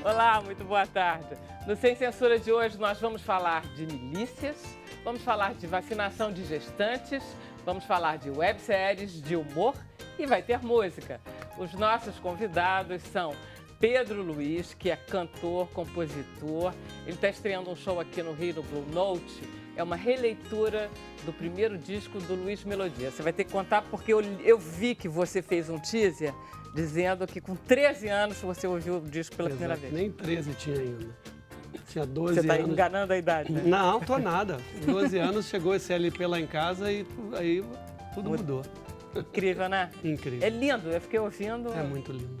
Olá, muito boa tarde. No Sem Censura de hoje nós vamos falar de milícias, vamos falar de vacinação de gestantes, vamos falar de webséries, de humor e vai ter música. Os nossos convidados são Pedro Luiz, que é cantor, compositor. Ele está estreando um show aqui no Rio, no Blue Note. É uma releitura do primeiro disco do Luiz Melodia. Você vai ter que contar porque eu vi que você fez um teaser dizendo que com 13 anos você ouviu o disco pela primeira vez. Nem 13 tinha ainda. Tinha 12 Você anos. está enganando a idade, né? Não, tô nada. 12 anos, chegou esse LP lá em casa e aí tudo mudou. Incrível, né? Incrível. É lindo, eu fiquei ouvindo. É muito lindo.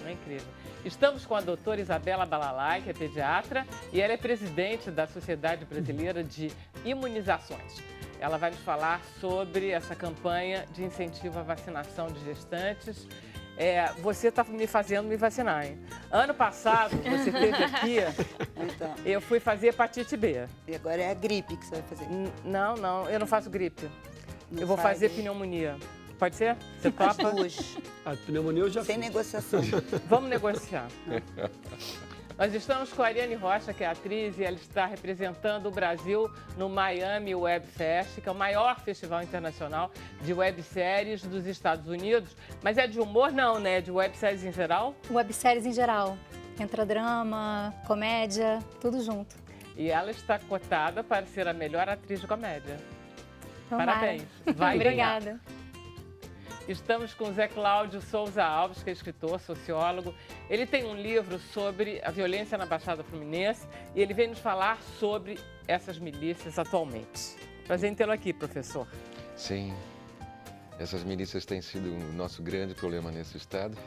É incrível. Estamos com a doutora Isabela Balalai, que é pediatra, e ela é presidente da Sociedade Brasileira de Imunizações. Ela vai nos falar sobre essa campanha de incentivo à vacinação de gestantes. Você está me fazendo me vacinar, hein? Ano passado, você esteve aqui, Então, eu fui fazer hepatite B. e agora é a gripe que você vai fazer. Não, eu não faço gripe. Não Eu vou faz, fazer hein? pneumonia. Pode ser? Você As topa? duas, A pneumonia eu já sem fiz. negociação. Vamos negociar. Nós estamos com a Ariane Rocha, que é atriz, e ela está representando o Brasil no Miami Web Fest, que é o maior festival internacional de webséries dos Estados Unidos. Mas é de humor? Não, né? É de webséries em geral? Webséries em geral. Entra drama, comédia, tudo junto. E ela está cotada para ser a melhor atriz de comédia. Tomara. Parabéns. Vai ganhar. Obrigada. Estamos com o Zé Cláudio Souza Alves, que é escritor, sociólogo. Ele tem um livro sobre a violência na Baixada Fluminense e ele vem nos falar sobre essas milícias atualmente. Prazer em tê-lo aqui, professor. Sim, essas milícias têm sido o nosso grande problema nesse estado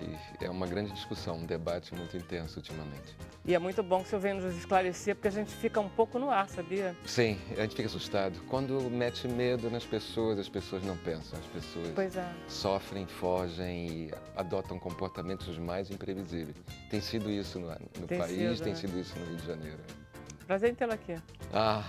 e é uma grande discussão, um debate muito intenso ultimamente. E é muito bom que o senhor venha nos esclarecer, porque a gente fica um pouco no ar, sabia? Sim, a gente fica assustado. Quando mete medo nas pessoas, as pessoas não pensam, as pessoas Pois é. sofrem, fogem e adotam comportamentos mais imprevisíveis. Tem sido isso no Tem país, sido, tem né? sido isso no Rio de Janeiro. Prazer em tê-lo aqui. Ah,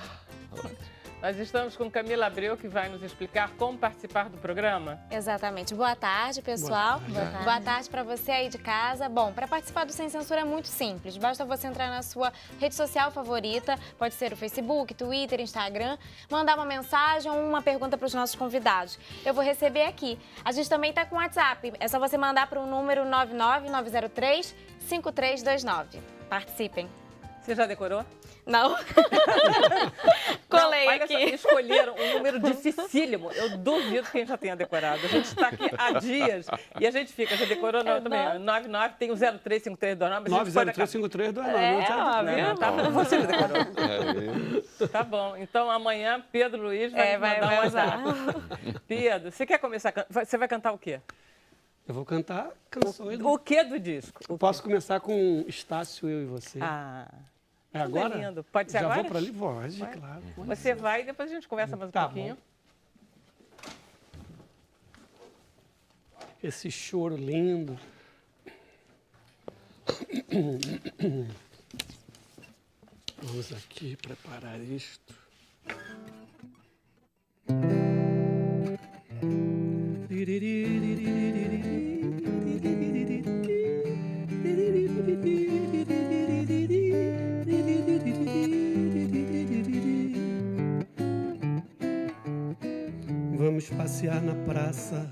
ótimo. Nós estamos com Camila Abreu, que vai nos explicar como participar do programa. Exatamente. Boa tarde, pessoal. Boa tarde. Boa tarde para você aí de casa. Bom, para participar do Sem Censura é muito simples. Basta você entrar na sua rede social favorita, pode ser o Facebook, Twitter, Instagram, mandar uma mensagem ou uma pergunta para os nossos convidados. Eu vou receber aqui. A gente também está com o WhatsApp. É só você mandar para o número 99903-5329. Participem. Você já decorou? Não? Colei Não, olha aqui. só, escolheram um número dificílimo. Eu duvido quem já tenha decorado. A gente está aqui há dias e a gente fica. Já decorou não, também? 99 tem o 035329. 9035329. Não, tá bom. Você já decorou. Tá bom. Então amanhã Pedro Luiz vai mandar vai um usar. WhatsApp. Pedro, você quer começar? Você vai cantar o quê? Eu vou cantar canções. O que do disco? Eu posso começar com Estácio, Eu e Você. Ah, É agora? é lindo. Pode ser Já agora? vou para ali? Pode, Vai. claro. Você vai e depois a gente conversa mais um Tá pouquinho. bom. Esse choro lindo. Vamos aqui preparar isto. Vamos passear na praça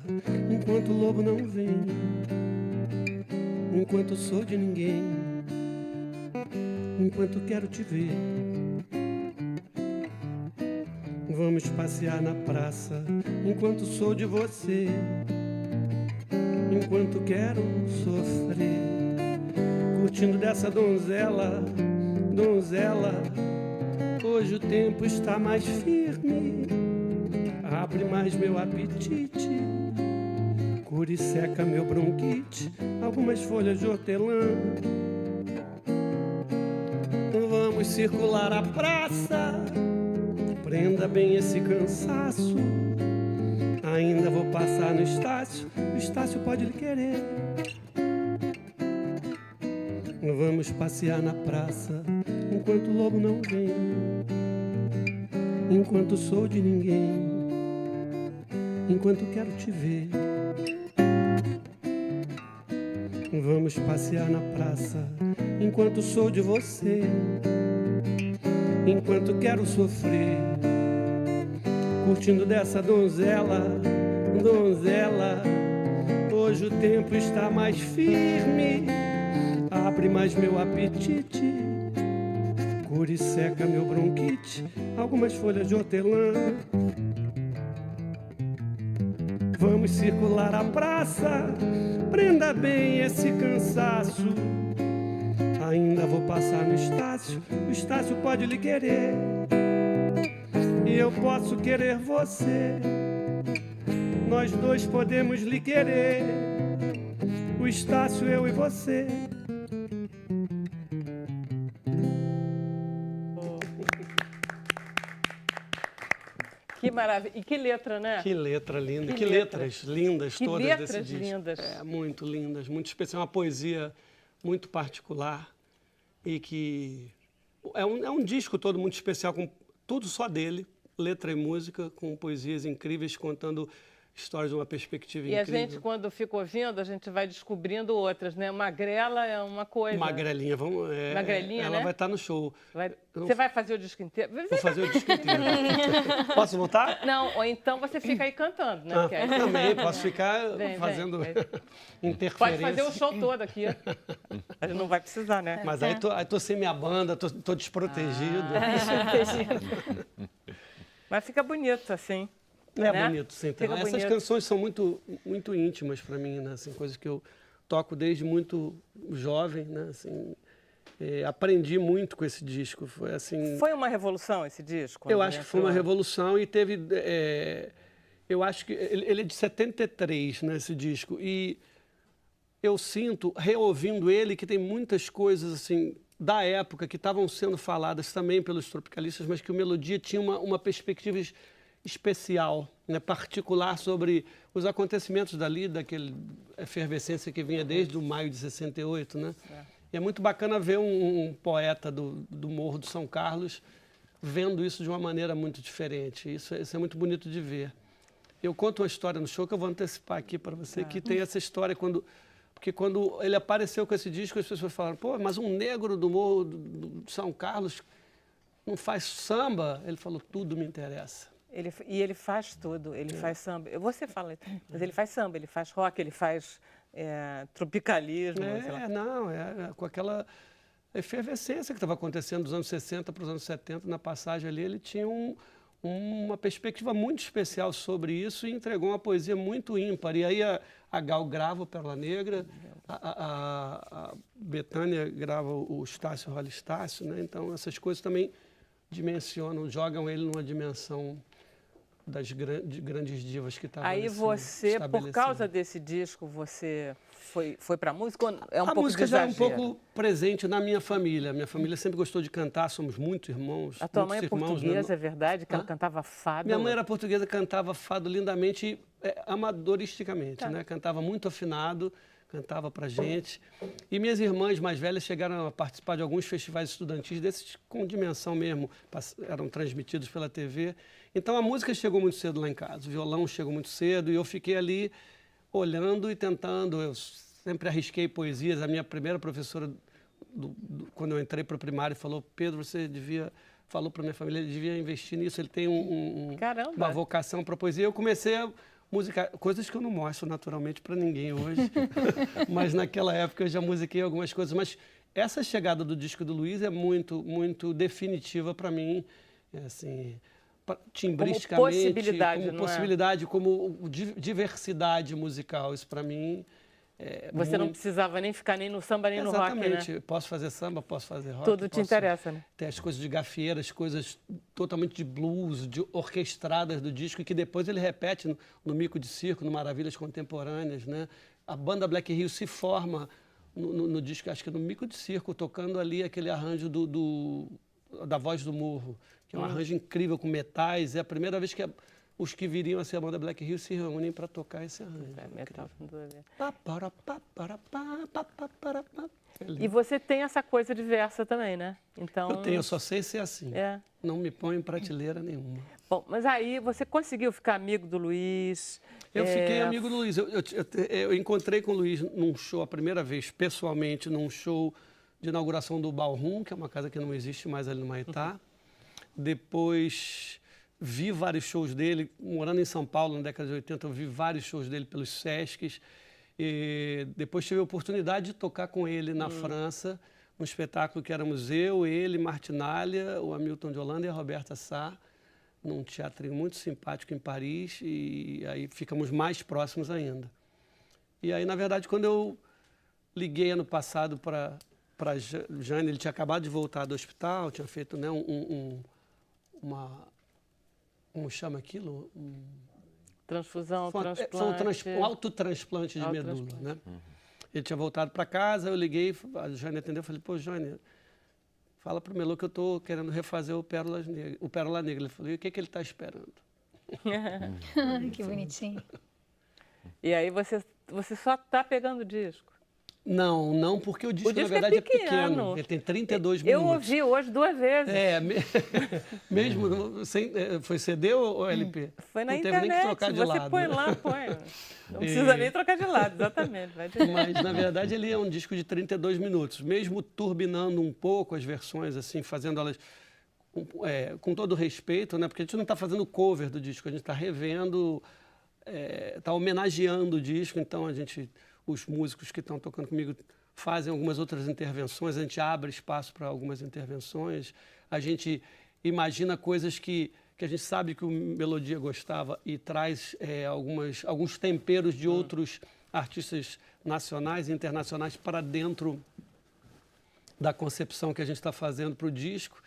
enquanto o lobo não vem, enquanto sou de ninguém, enquanto quero te ver. Vamos passear na praça enquanto sou de você, enquanto quero sofrer, curtindo dessa donzela, donzela. Hoje o tempo está mais firme, abre mais meu apetite, cura e seca meu bronquite, algumas folhas de hortelã. Vamos circular a praça, prenda bem esse cansaço. Ainda vou passar no Estácio, o Estácio pode lhe querer. Vamos passear na praça enquanto o lobo não vem, enquanto sou de ninguém, enquanto quero te ver. Vamos passear na praça enquanto sou de você, enquanto quero sofrer, curtindo dessa donzela, donzela. Hoje o tempo está mais firme, abre mais meu apetite, cura e seca meu bronquite, algumas folhas de hortelã. Vamos circular a praça, prenda bem esse cansaço. Ainda vou passar no Estácio, o Estácio pode lhe querer, e eu posso querer você. Nós dois podemos lhe querer, o Estácio, eu e você. Que maravilha. E que letra, né? Que letra linda, Que que letra. letras lindas Que todas letras desse disco. lindas. É, muito lindas, muito especial, uma poesia muito particular e que é um disco todo muito especial, com tudo só dele, letra e música, com poesias incríveis, contando histórias de uma perspectiva E a incrível. gente, quando fica ouvindo, a gente vai descobrindo outras, né? Magrela é uma coisa. Magrelinha, Magrelinha, ela né? vai estar no show. Você vai fazer o disco inteiro? Vou fazer o disco inteiro. Posso voltar? Não, ou então você fica aí cantando, né? Porque aí- Também, posso ficar Vem, fazendo vem. interferência. Pode fazer o show todo aqui. A gente não vai precisar, né? Mas aí tô sem minha banda, tô desprotegido. Mas fica bonito, assim. É né? bonito, sim. Fica Essas bonito. canções são muito, muito íntimas para mim, né? Assim, coisas que eu toco desde muito jovem, né? Assim, aprendi muito com esse disco. Foi assim. Foi uma revolução esse disco? Eu quando acho que foi uma entrou? revolução e teve. Eu acho que ele é de 73, né? Esse disco. E eu sinto, reouvindo ele, que tem muitas coisas assim da época que estavam sendo faladas também pelos tropicalistas, mas que o Melodia tinha uma perspectiva especial, né, particular sobre os acontecimentos dali, daquela efervescência que vinha desde o maio de 68, né? E é muito bacana ver um poeta do Morro do São Carlos vendo isso de uma maneira muito diferente. Isso é muito bonito de ver. Eu conto uma história no show que eu vou antecipar aqui para você, que tem essa história porque quando ele apareceu com esse disco, as pessoas falaram, pô, mas um negro do Morro do São Carlos não faz samba? Ele falou, tudo me interessa. Ele faz tudo, ele faz samba. Você fala, mas ele faz samba, ele faz rock, ele faz tropicalismo. sei lá. Com aquela efervescência que estava acontecendo dos anos 60 para os anos 70, na passagem ali, ele tinha uma perspectiva muito especial sobre isso e entregou uma poesia muito ímpar. E aí a Gal grava o Pérola Negra, a Bethânia grava o Estácio Rola Estácio, né? Então essas coisas também dimensionam, jogam ele numa dimensão das grandes divas que estavam Aí você, por causa desse disco, você foi para a música? Ou é um a pouco música de já é um exagero? pouco presente na minha família. Minha família sempre gostou de cantar, somos muitos irmãos. A tua muitos mãe é irmãos, portuguesa, né? é verdade? Que ela cantava fado? Minha mãe era portuguesa, cantava fado lindamente, amadoristicamente, né? Cantava muito afinado, cantava pra gente. E minhas irmãs mais velhas chegaram a participar de alguns festivais estudantis, desses com dimensão mesmo, eram transmitidos pela TV. Então a música chegou muito cedo lá em casa, o violão chegou muito cedo e eu fiquei ali olhando e tentando. Eu sempre arrisquei poesias. A minha primeira professora, quando eu entrei para o primário, falou, Pedro, falou para minha família, ele devia investir nisso, ele tem uma vocação para poesia. Eu comecei a musicar, coisas que eu não mostro naturalmente para ninguém hoje, mas naquela época eu já musiquei algumas coisas. Mas essa chegada do disco do Luiz é muito, muito definitiva para mim, assim, timbristicamente, como possibilidade, como diversidade musical. Isso para mim Você não precisava nem ficar nem no samba nem no rock, né? Exatamente. Posso fazer samba, posso fazer rock. Tudo te interessa, né? Tem as coisas de gafieira, as coisas totalmente de blues, orquestradas do disco, que depois ele repete no Mico de Circo, no Maravilhas Contemporâneas, né? A banda Black Rio se forma no disco, acho que no Mico de Circo, tocando ali aquele arranjo da Voz do Morro, que é um arranjo incrível com metais. É a primeira vez que os que viriam a ser a banda Black Hill se reúnem para tocar esse arranjo. Metal Fantasia. Pá, para, pá, para, pá, pá, pá, para, pá. E você tem essa coisa diversa também, né? Então, Eu tenho, eu só sei ser assim. É. Não me ponho em prateleira nenhuma. Bom, mas aí você conseguiu ficar amigo do Luiz? Eu fiquei amigo do Luiz. Eu encontrei com o Luiz num show, a primeira vez, pessoalmente, num show de inauguração do Ballroom, que é uma casa que não existe mais ali no Maitá. Depois vi vários shows dele, morando em São Paulo na década de 80, eu vi vários shows dele pelos Sescs. E depois tive a oportunidade de tocar com ele na França, num espetáculo que éramos eu, ele, Martinalha, o Hamilton de Holanda e a Roberta Sá, num teatro muito simpático em Paris, e aí ficamos mais próximos ainda. E aí, na verdade, quando eu liguei ano passado para Jane, ele tinha acabado de voltar do hospital, tinha feito, né, como chama aquilo? Transfusão, transplante. Um autotransplante de medula, né? Ele tinha voltado para casa, eu liguei, a Jane atendeu, eu falei, pô, Jane, fala para o Melô que eu estou querendo refazer o Pérola Negra. Ele falou, e o que ele está esperando? Que bonitinho. E aí você só está pegando o disco? Não, porque o disco, na disco verdade, é pequeno. Ele tem 32 minutos. Eu ouvi hoje 2 vezes. Mesmo sem, foi CD ou LP? Foi na não internet. Teve nem que trocar de você lado, põe né? lá, põe. Não precisa nem trocar de lado, exatamente. Vai direto. Mas, na verdade, ele é um disco de 32 minutos. Mesmo turbinando um pouco as versões, assim, fazendo elas com todo respeito, né? Porque a gente não está fazendo cover do disco, a gente está revendo, está homenageando o disco. Então, os músicos que estão tocando comigo fazem algumas outras intervenções, a gente abre espaço para algumas intervenções, a gente imagina coisas que a gente sabe que o Melodia gostava e traz alguns temperos de outros artistas nacionais e internacionais para dentro da concepção que a gente está fazendo para o disco.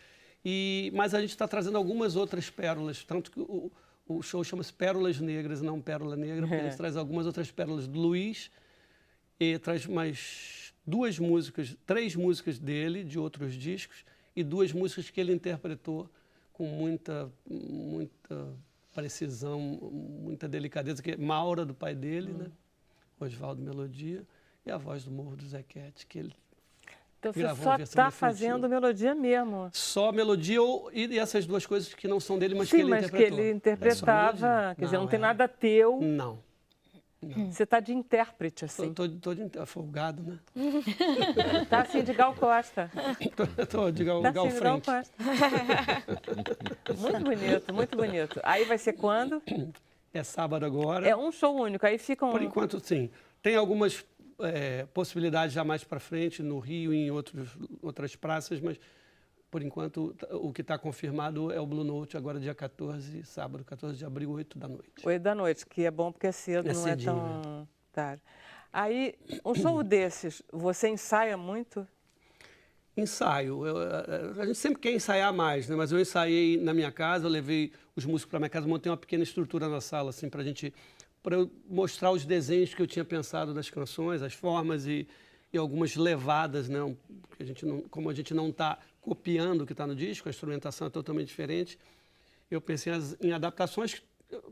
Mas a gente está trazendo algumas outras pérolas, tanto que o show chama-se Pérolas Negras, não Pérola Negra, porque a gente traz algumas outras pérolas do Luiz, e traz mais 3 músicas dele, de outros discos, e 2 músicas que ele interpretou com muita precisão, muita delicadeza, que é Maura, do pai dele, né? Oswaldo Melodia, e a voz do Morro do Zequete, que ele Então você gravou só uma versão está fazendo definitiva. melodia mesmo. Só melodia e essas 2 coisas que não são dele, mas que ele mas interpretou. que ele interpretava, quer dizer, não tem nada teu. Não. Você está de intérprete, assim. Estou folgado, né? Está assim de Gal Costa. Estou de Gal Tá assim, de Gal Frente. Costa. Muito bonito, muito bonito. Aí vai ser quando? É sábado agora. É um show único, aí ficam... Por enquanto, sim. Tem algumas possibilidades já mais para frente, no Rio e em outras praças, mas, por enquanto, o que está confirmado é o Blue Note, agora dia 14, sábado, 14 de abril, 8 da noite. 8 da noite, que é bom porque é cedo, não cedinho, é tão tarde. Aí, um show desses, você ensaia muito? Ensaio. A gente sempre quer ensaiar mais, né? Mas eu ensaiei na minha casa, eu levei os músicos para minha casa, montei uma pequena estrutura na sala, assim, para eu mostrar os desenhos que eu tinha pensado das canções, as formas e algumas levadas, né? Como a gente não está copiando o que está no disco, a instrumentação é totalmente diferente, eu pensei em adaptações,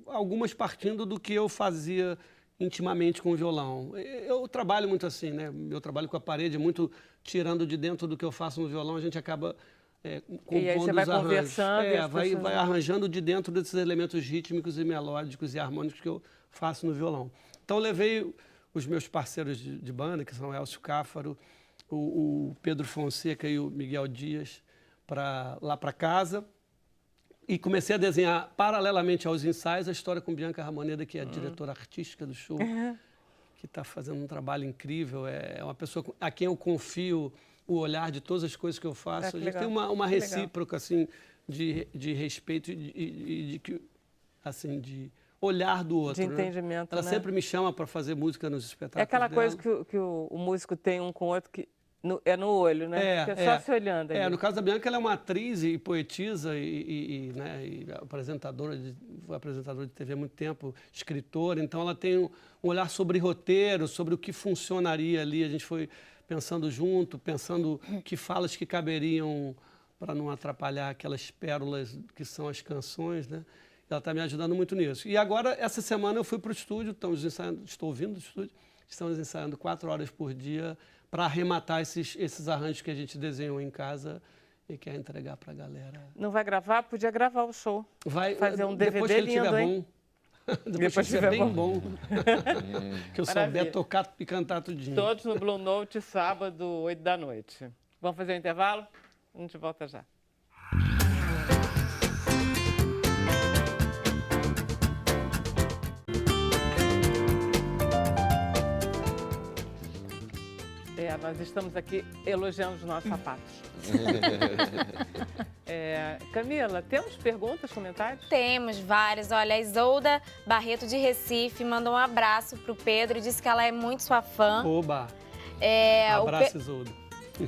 algumas partindo do que eu fazia intimamente com o violão. Eu trabalho muito assim, né? Eu trabalho com a parede, muito tirando de dentro do que eu faço no violão, a gente acaba compondo e aí você vai os arranjos. conversando. Vai arranjando de dentro desses elementos rítmicos e melódicos e harmônicos que eu faço no violão. Então eu levei os meus parceiros de banda, que são o Elcio Cáfaro, o Pedro Fonseca e o Miguel Dias, lá para casa. E comecei a desenhar, paralelamente aos ensaios, a história com Bianca Ramoneda, que é a diretora artística do show, que está fazendo um trabalho incrível. É uma pessoa a quem eu confio o olhar de todas as coisas que eu faço. A gente tem uma recíproca assim, de respeito e de olhar do outro. De entendimento, Ela né? sempre me chama para fazer música nos espetáculos. É aquela dela. coisa que o músico tem um com o outro, que é no olho, né? Fica só se olhando ali. No caso da Bianca, ela é uma atriz e poetisa e apresentadora de TV há muito tempo, escritora. Então, ela tem um olhar sobre roteiro, sobre o que funcionaria ali. A gente foi pensando junto, pensando que falas que caberiam para não atrapalhar aquelas pérolas que são as canções, né? Ela está me ajudando muito nisso. E agora, essa semana, eu fui para o estúdio, estou ouvindo do estúdio, estamos ensaiando 4 horas por dia para arrematar esses arranjos que a gente desenhou em casa e quer entregar para a galera. Não vai gravar? Podia gravar o show. Vai fazer um DVD depois que ele lindo, tiver hein? Bom. Depois que estiver bem bom. Que eu Maravilha. souber tocar e cantar tudinho. Todos no Blue Note, sábado, 8 da noite. Vamos fazer um intervalo? A gente volta já. Nós estamos aqui elogiando os nossos sapatos. Camila, temos perguntas, comentários? Temos vários. Olha, a Isolda Barreto de Recife mandou um abraço pro Pedro e disse que ela é muito sua fã. Oba! Abraço, Isolda.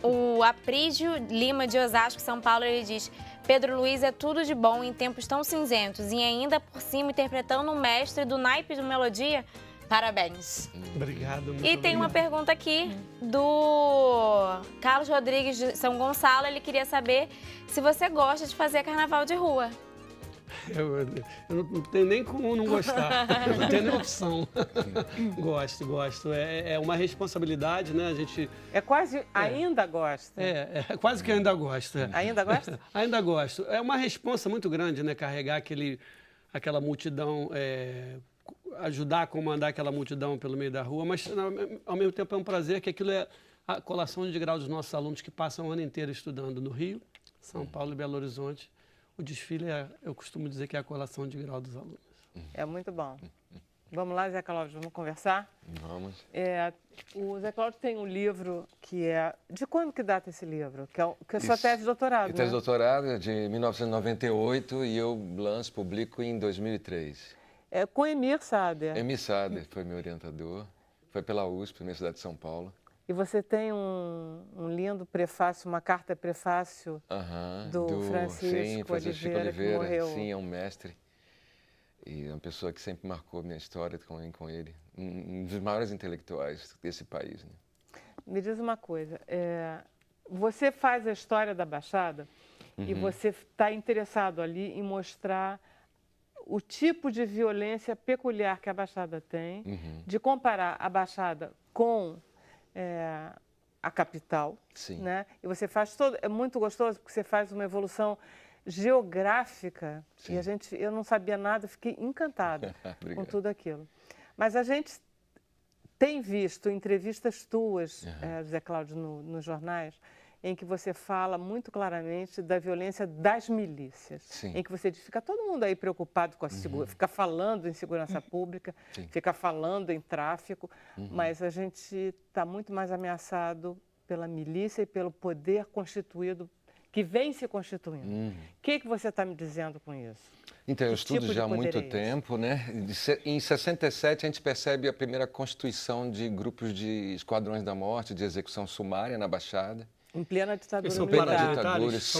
O Aprígio Lima de Osasco, São Paulo, ele diz: Pedro Luiz é tudo de bom em tempos tão cinzentos e ainda por cima interpretando um mestre do naipe de melodia. Parabéns. Obrigado. Muito E tem uma obrigado. pergunta aqui do Carlos Rodrigues de São Gonçalo. Ele queria saber se você gosta de fazer carnaval de rua. Eu não tenho nem como não gostar. Eu não tenho nem opção. Gosto. É uma responsabilidade, né? A gente... É quase... Ainda gosta. É quase que eu ainda gosto. Ainda gosta? Ainda gosto. É uma responsa muito grande, né? Carregar aquela multidão... ajudar a comandar aquela multidão pelo meio da rua, mas ao mesmo tempo é um prazer que aquilo é a colação de grau dos nossos alunos que passam o ano inteiro estudando no Rio, São Paulo e Belo Horizonte. O desfile, eu costumo dizer que é a colação de grau dos alunos. É muito bom. Vamos lá, Zé Cláudio, vamos conversar? Vamos. O Zé Cláudio tem um livro que é... De quando que data esse livro? Que é a sua tese de doutorado, né? Tese de doutorado é de 1998 e eu publico em 2003. É com Emir Sader. Emir Sader foi meu orientador, foi pela USP, Universidade de São Paulo. E você tem um lindo prefácio, uma carta prefácio do Francisco Oliveira, que morreu. Sim, é um mestre. E é uma pessoa que sempre marcou a minha história com ele. Um dos maiores intelectuais desse país. Né? Me diz uma coisa, você faz a história da Baixada e você está interessado ali em mostrar o tipo de violência peculiar que a Baixada tem, de comparar a Baixada com a capital. Sim. Né? E você faz é muito gostoso porque você faz uma evolução geográfica. Sim. E eu não sabia nada, fiquei encantada com tudo aquilo. Mas a gente tem visto entrevistas tuas, Zé Cláudio, nos jornais, em que você fala muito claramente da violência das milícias. Sim. Em que você diz, fica todo mundo aí preocupado com a segurança, fica falando em segurança pública, Sim. fica falando em tráfico, mas a gente está muito mais ameaçado pela milícia e pelo poder constituído, que vem se constituindo. O que você está me dizendo com isso? Então, eu Que estudo tipo já há de poder muito é esse? tempo, né? Em 67, a gente percebe a primeira constituição de grupos de esquadrões da morte, de execução sumária na Baixada. Em plena ditadura São militar. paramilitares?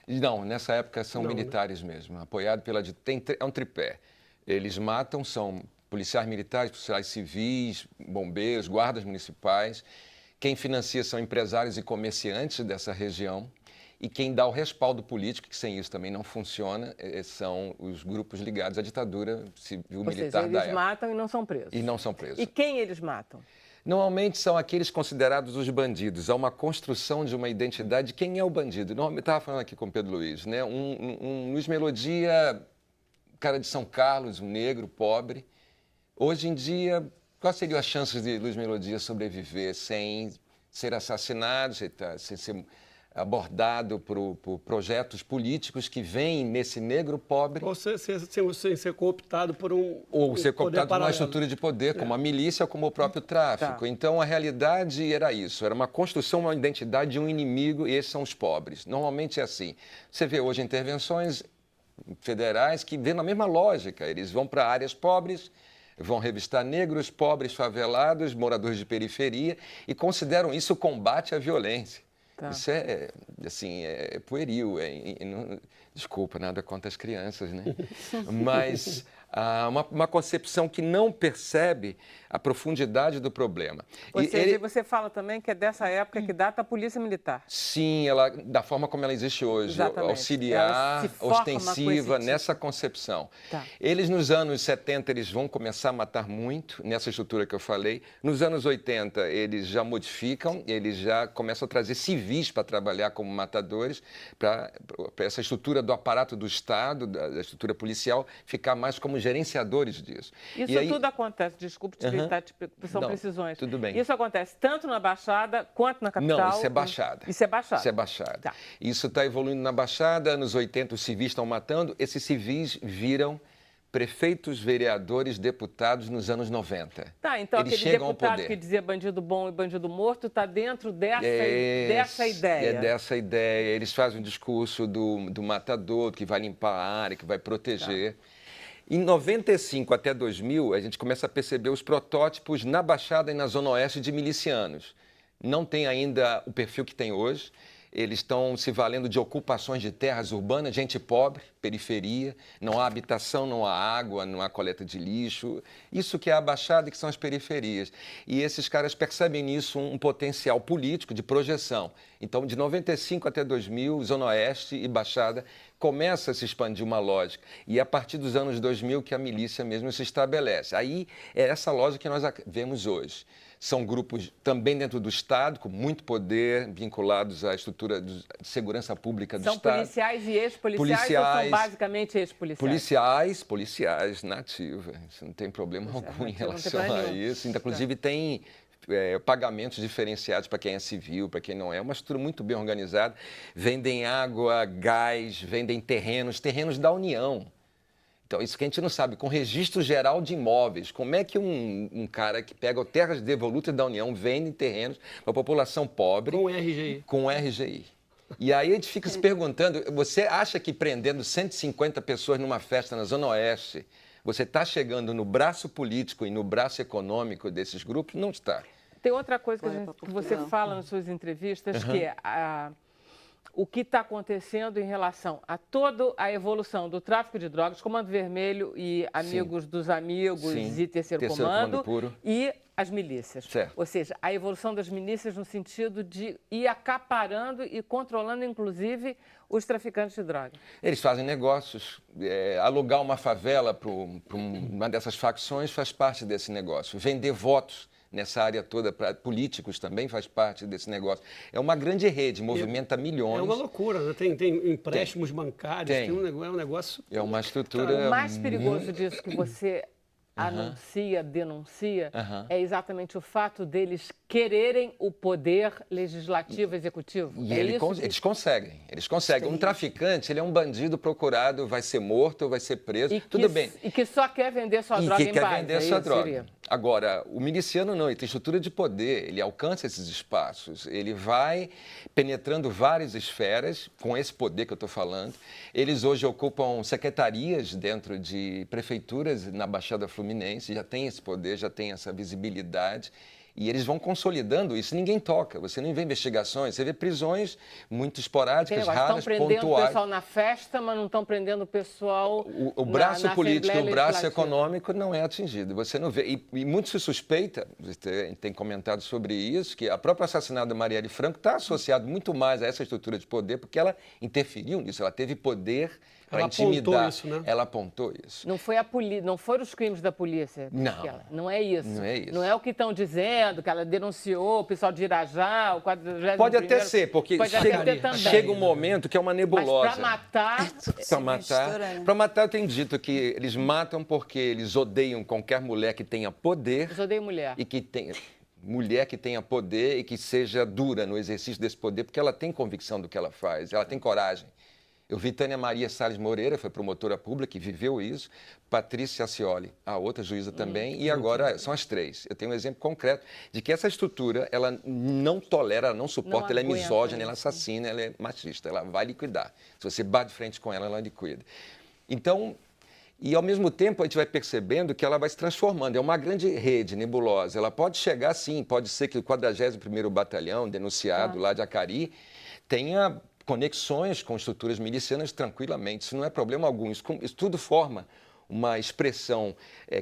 Não, nessa época são militares mesmo, apoiado pela... É um tripé. Eles matam, são policiais militares, policiais civis, bombeiros, guardas municipais. Quem financia são empresários e comerciantes dessa região. E quem dá o respaldo político, que sem isso também não funciona, são os grupos ligados à ditadura civil-militar da época. Eles matam e não são presos. E não são presos. E quem eles matam? Normalmente são aqueles considerados os bandidos. Há uma construção de uma identidade de quem é o bandido. Eu estava falando aqui com o Pedro Luiz, né? Um Luiz Melodia, cara de São Carlos, um negro, pobre. Hoje em dia, quais seriam as chances de Luiz Melodia sobreviver sem ser assassinado, sem ser abordado por projetos políticos que vêm nesse negro pobre? Ou sem ser cooptado por Ou ser cooptado por uma paralelo. estrutura de poder, como a milícia, como o próprio tráfico. Tá. Então, a realidade era isso, era uma construção, uma identidade de um inimigo, e esses são os pobres. Normalmente é assim. Você vê hoje intervenções federais que vêm na mesma lógica. Eles vão para áreas pobres, vão revistar negros, pobres, favelados, moradores de periferia, e consideram isso combate à violência. Tá. Isso é pueril. Desculpa, nada contra as crianças, né? Mas uma concepção que não percebe a profundidade do problema. Ou seja, você fala também que é dessa época que data a Polícia Militar. Sim, da forma como ela existe hoje, Exatamente. auxiliar, Ela se forma com ostensiva, esse nessa concepção. Tá. Eles, nos anos 70, eles vão começar a matar muito, nessa estrutura que eu falei. Nos anos 80, eles já modificam, eles já começam a trazer civis para trabalhar como matadores, para essa estrutura do aparato do Estado, da estrutura policial, ficar mais como gerenciadores disso. Isso E aí, tudo acontece, desculpe te gritar, são Não, precisões. tudo bem. Isso acontece tanto na Baixada quanto na capital? Não, isso é Baixada. Isso é Baixada? Isso é Baixada. Tá. Isso está evoluindo na Baixada, anos 80 os civis estão matando, esses civis viram prefeitos, vereadores, deputados nos anos 90. Tá, então eles aquele chegam ao deputado poder. que dizia bandido bom e bandido morto está dentro dessa ideia. É dessa ideia. Eles fazem o discurso do matador, que vai limpar a área, que vai proteger. Em 95 até 2000, a gente começa a perceber os protótipos na Baixada e na Zona Oeste de milicianos. Não tem ainda o perfil que tem hoje. Eles estão se valendo de ocupações de terras urbanas, gente pobre, periferia, não há habitação, não há água, não há coleta de lixo. Isso que é a Baixada e que são as periferias. E esses caras percebem nisso um potencial político de projeção. Então, de 95 até 2000, Zona Oeste e Baixada começa a se expandir uma lógica. E é a partir dos anos 2000 que a milícia mesmo se estabelece. Aí é essa lógica que nós vemos hoje. São grupos também dentro do Estado, com muito poder, vinculados à estrutura de segurança pública do São Estado. São policiais e ex-policiais ou são basicamente ex-policiais? Policiais, nativa. Isso não tem problema algum em relação a nenhum. isso. Inclusive tem pagamentos diferenciados para quem é civil, para quem não é. Uma estrutura muito bem organizada. Vendem água, gás, vendem terrenos da União. Então, isso que a gente não sabe, com registro geral de imóveis, como é que um cara que pega terras devolutas da União vende terrenos para a população pobre... Com o RGI. Com o RGI. E aí a gente fica se perguntando, você acha que prendendo 150 pessoas numa festa na Zona Oeste, você está chegando no braço político e no braço econômico desses grupos? Não está. Tem outra coisa que você fala nas suas entrevistas, que é o que está acontecendo em relação a toda a evolução do tráfico de drogas, Comando Vermelho e Amigos dos Amigos e Terceiro Comando Puro. E as milícias. Certo. Ou seja, a evolução das milícias no sentido de ir acaparando e controlando, inclusive, os traficantes de drogas. Eles fazem negócios. Alugar uma favela para uma dessas facções faz parte desse negócio. Vender votos nessa área toda, para políticos também faz parte desse negócio. É uma grande rede, movimenta milhões. É uma loucura, né? Tem empréstimos bancários, é um negócio... É uma estrutura... O mais perigoso disso que você anuncia, denuncia, é exatamente o fato deles quererem o poder legislativo, executivo. E eles conseguem. Um traficante, ele é um bandido procurado, vai ser morto ou vai ser preso, tudo bem. E que só quer vender sua droga em base. E que quer vender sua droga. Seria. Agora, o miliciano não, ele tem estrutura de poder, ele alcança esses espaços, ele vai penetrando várias esferas com esse poder que eu estou falando. Eles hoje ocupam secretarias dentro de prefeituras na Baixada Fluminense, já tem esse poder, já tem essa visibilidade. E eles vão consolidando isso, ninguém toca, você não vê investigações, você vê prisões muito esporádicas, raras, estão prendendo pontuais. O pessoal na festa, mas não estão prendendo o pessoal O braço na político e o braço Legislativa. econômico não é atingido, você não vê. E muito se suspeita, você tem comentado sobre isso, que a própria assassinato da Marielle Franco está associado muito mais a essa estrutura de poder, porque ela interferiu nisso, ela teve poder para intimidar. Isso, né? Ela apontou isso. Não foi não foram os crimes da polícia. Não. Não é isso. Não é isso. Não é o que estão dizendo, que ela denunciou o pessoal de Irajá, o 41º... Pode até ser, porque Pode até ter também. chega um momento que é uma nebulosa. Mas para matar... Para matar, eu tenho dito que eles matam porque eles odeiam qualquer mulher que tenha poder. Eles odeiam mulher. E que tenha... Mulher que tenha poder e que seja dura no exercício desse poder, porque ela tem convicção do que ela faz, ela tem coragem. Eu vi Tânia Maria Salles Moreira, foi promotora pública, que viveu isso, Patrícia Ascioli, a outra juíza também, e agora são as três. Eu tenho um exemplo concreto de que essa estrutura, ela não tolera, ela não suporta, ela é misógina, ela assassina, ela é machista, ela vai liquidar. Se você bate de frente com ela, ela liquida. Então, e ao mesmo tempo a gente vai percebendo que ela vai se transformando, é uma grande rede nebulosa. Ela pode chegar, sim, pode ser que o 41º Batalhão, denunciado lá de Acari, tenha conexões com estruturas milicianas tranquilamente, isso não é problema algum, isso tudo forma uma expressão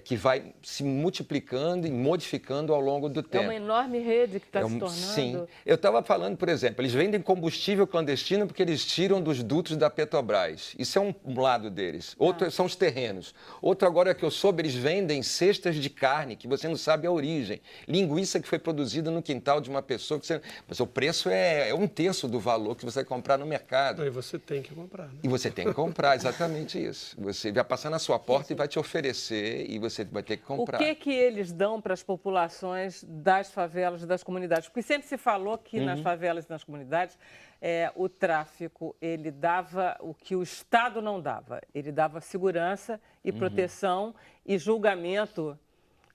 que vai se multiplicando e modificando ao longo do É tempo. uma enorme rede que está se tornando. Sim. Eu estava falando, por exemplo, eles vendem combustível clandestino porque eles tiram dos dutos da Petrobras. Isso é um lado deles. Outro são os terrenos. Outro, agora que eu soube, eles vendem cestas de carne que você não sabe a origem. Linguiça que foi produzida no quintal de uma pessoa. Mas o preço é 1/3 do valor que você vai comprar no mercado. Aí você tem que comprar. Né? E você tem que comprar, exatamente isso. Você vai passar na sua porta e vai te oferecer e você vai ter que comprar. O que eles dão para as populações das favelas, das comunidades? Porque sempre se falou que nas favelas e nas comunidades o tráfico, ele dava o que o Estado não dava. Ele dava segurança e proteção e julgamento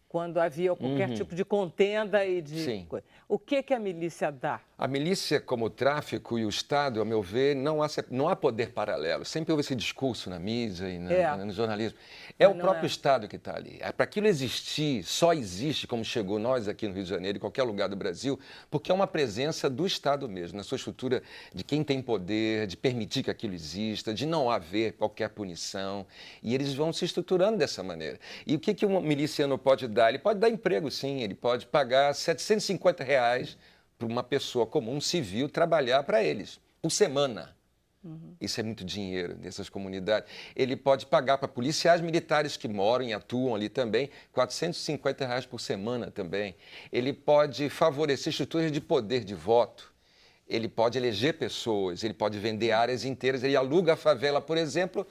quando havia qualquer tipo de contenda e de... Sim. O que a milícia dá? A milícia, como o tráfico e o Estado, ao meu ver, não há poder paralelo. Sempre houve esse discurso na mídia e no jornalismo. É o próprio Estado que está ali. Para aquilo existir, só existe, como chegou nós aqui no Rio de Janeiro, em qualquer lugar do Brasil, porque é uma presença do Estado mesmo, na sua estrutura de quem tem poder, de permitir que aquilo exista, de não haver qualquer punição. E eles vão se estruturando dessa maneira. E o que um miliciano pode dar? Ele pode dar emprego, sim. Ele pode pagar R$750 para uma pessoa comum, civil, trabalhar para eles, por semana. Isso é muito dinheiro nessas comunidades. Ele pode pagar para policiais militares que moram e atuam ali também, R$450 por semana também. Ele pode favorecer estruturas de poder de voto. Ele pode eleger pessoas, ele pode vender áreas inteiras. Ele aluga a favela, por exemplo,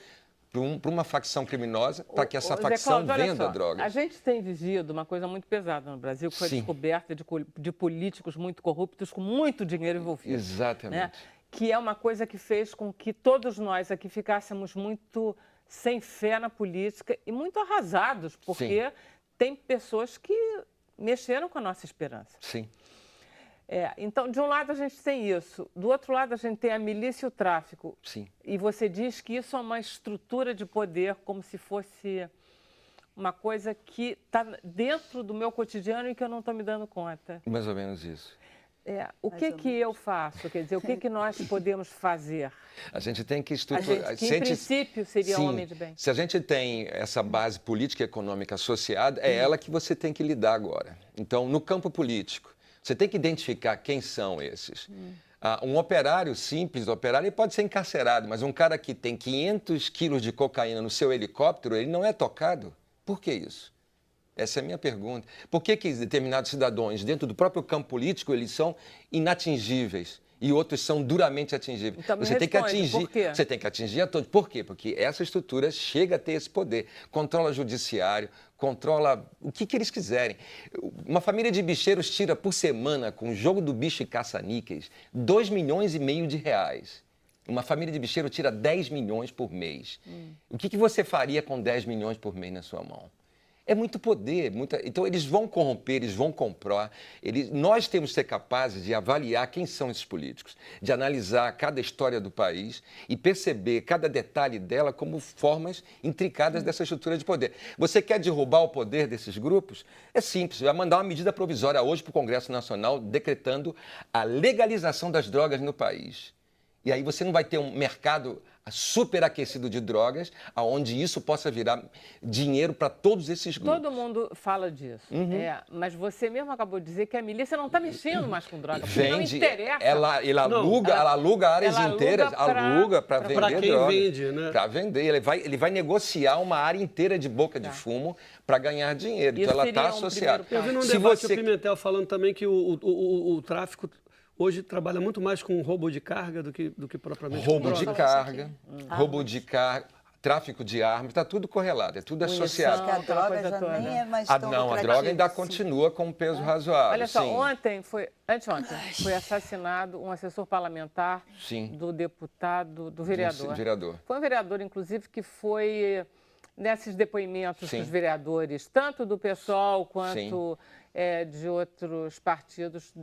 para uma facção criminosa, para que essa facção Zé Cláudio, venda drogas. A gente tem vivido uma coisa muito pesada no Brasil, que foi a Sim. descoberta de políticos muito corruptos, com muito dinheiro envolvido. Exatamente. Né? Que é uma coisa que fez com que todos nós aqui ficássemos muito sem fé na política e muito arrasados, porque tem pessoas que mexeram com a nossa esperança. Sim. Então, de um lado a gente tem isso, do outro lado a gente tem a milícia e o tráfico. Sim. E você diz que isso é uma estrutura de poder, como se fosse uma coisa que está dentro do meu cotidiano e que eu não estou me dando conta. Mais ou menos isso. O que eu faço? Quer dizer, o que nós podemos fazer? A gente tem que A estruturar. gente, que em princípio seria um homem de bem. Se a gente tem essa base política e econômica associada, é ela que você tem que lidar agora. Então, no campo político, você tem que identificar quem são esses. Um operário simples, ele pode ser encarcerado, mas um cara que tem 500 quilos de cocaína no seu helicóptero, ele não é tocado. Por que isso? Essa é a minha pergunta. Por que determinados cidadãos, dentro do próprio campo político, eles são inatingíveis e outros são duramente atingíveis? Então, você tem que atingir, por quê? você tem que atingir a todos. Por quê? Porque essa estrutura chega a ter esse poder. Controla o judiciário, controla o que eles quiserem. Uma família de bicheiros tira por semana, com o jogo do bicho e caça-níqueis, R$2,5 milhões de reais. Uma família de bicheiro tira 10 milhões por mês. O que você faria com 10 milhões por mês na sua mão? É muito poder, então eles vão corromper, eles vão comprar. Nós temos que ser capazes de avaliar quem são esses políticos, de analisar cada história do país e perceber cada detalhe dela como formas intricadas dessa estrutura de poder. Você quer derrubar o poder desses grupos? É simples, vai mandar uma medida provisória hoje para o Congresso Nacional decretando a legalização das drogas no país. E aí você não vai ter um mercado superaquecido de drogas, onde isso possa virar dinheiro para todos esses grupos. Todo mundo fala disso. Mas você mesmo acabou de dizer que a milícia não está mexendo mais com droga, porque não interessa. Ela aluga áreas inteiras, aluga para vender pra quem drogas. Vende, né? Para vender. Ele vai negociar uma área inteira de boca de fumo para ganhar dinheiro. Isso Então ela está seria um associada. primeiro Eu vi num debate o Pimentel falando também que o tráfico hoje trabalha muito mais com roubo de carga do que propriamente Roubo com de droga. carga, tráfico de armas, está tudo correlado, é tudo associado. Acho que a aquela droga coisa já toda. nem é mais A tão droga lucrativa, ainda sim. continua com um peso razoável. Olha só, sim. anteontem, foi assassinado um assessor parlamentar Sim. do deputado, do vereador. Vereador. Foi um vereador, inclusive, que foi nesses depoimentos Sim. dos vereadores, tanto do PSOL quanto de outros partidos,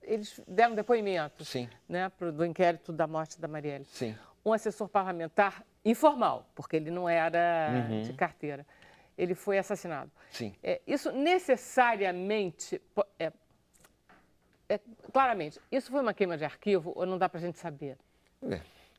eles deram depoimento Sim. né, do inquérito da morte da Marielle. Sim. Um assessor parlamentar informal, porque ele não era de carteira. Ele foi assassinado. Sim. Isso necessariamente, claramente, isso foi uma queima de arquivo ou não dá para a gente saber?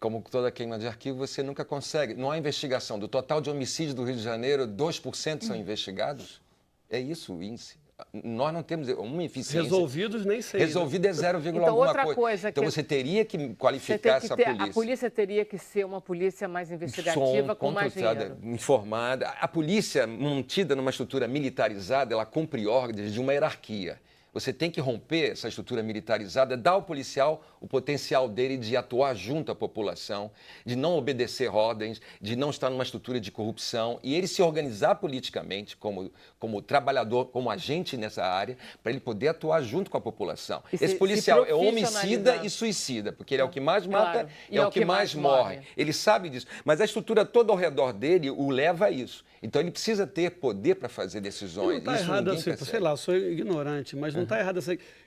como toda queima de arquivo, você nunca consegue. Não há investigação. Do total de homicídios do Rio de Janeiro, 2% são investigados. É isso o índice. Nós não temos uma eficiência. Resolvidos nem sei. Resolvido é 0, Então, alguma outra coisa então que você teria que qualificar essa polícia. A polícia teria que ser uma polícia mais investigativa, com mais dinheiro. Informada. A polícia, mantida numa estrutura militarizada, ela cumpre ordens de uma hierarquia. Você tem que romper essa estrutura militarizada, dar ao policial o potencial dele de atuar junto à população, de não obedecer ordens, de não estar numa estrutura de corrupção e ele se organizar politicamente como trabalhador, como agente nessa área, para ele poder atuar junto com a população. Esse policial é homicida e suicida, porque ele é o que mais mata, é o que mais morre. Ele sabe disso, mas a estrutura toda ao redor dele o leva a isso. Então ele precisa ter poder para fazer decisões. Não está errado, assim, sei lá, eu sou ignorante, mas não está errado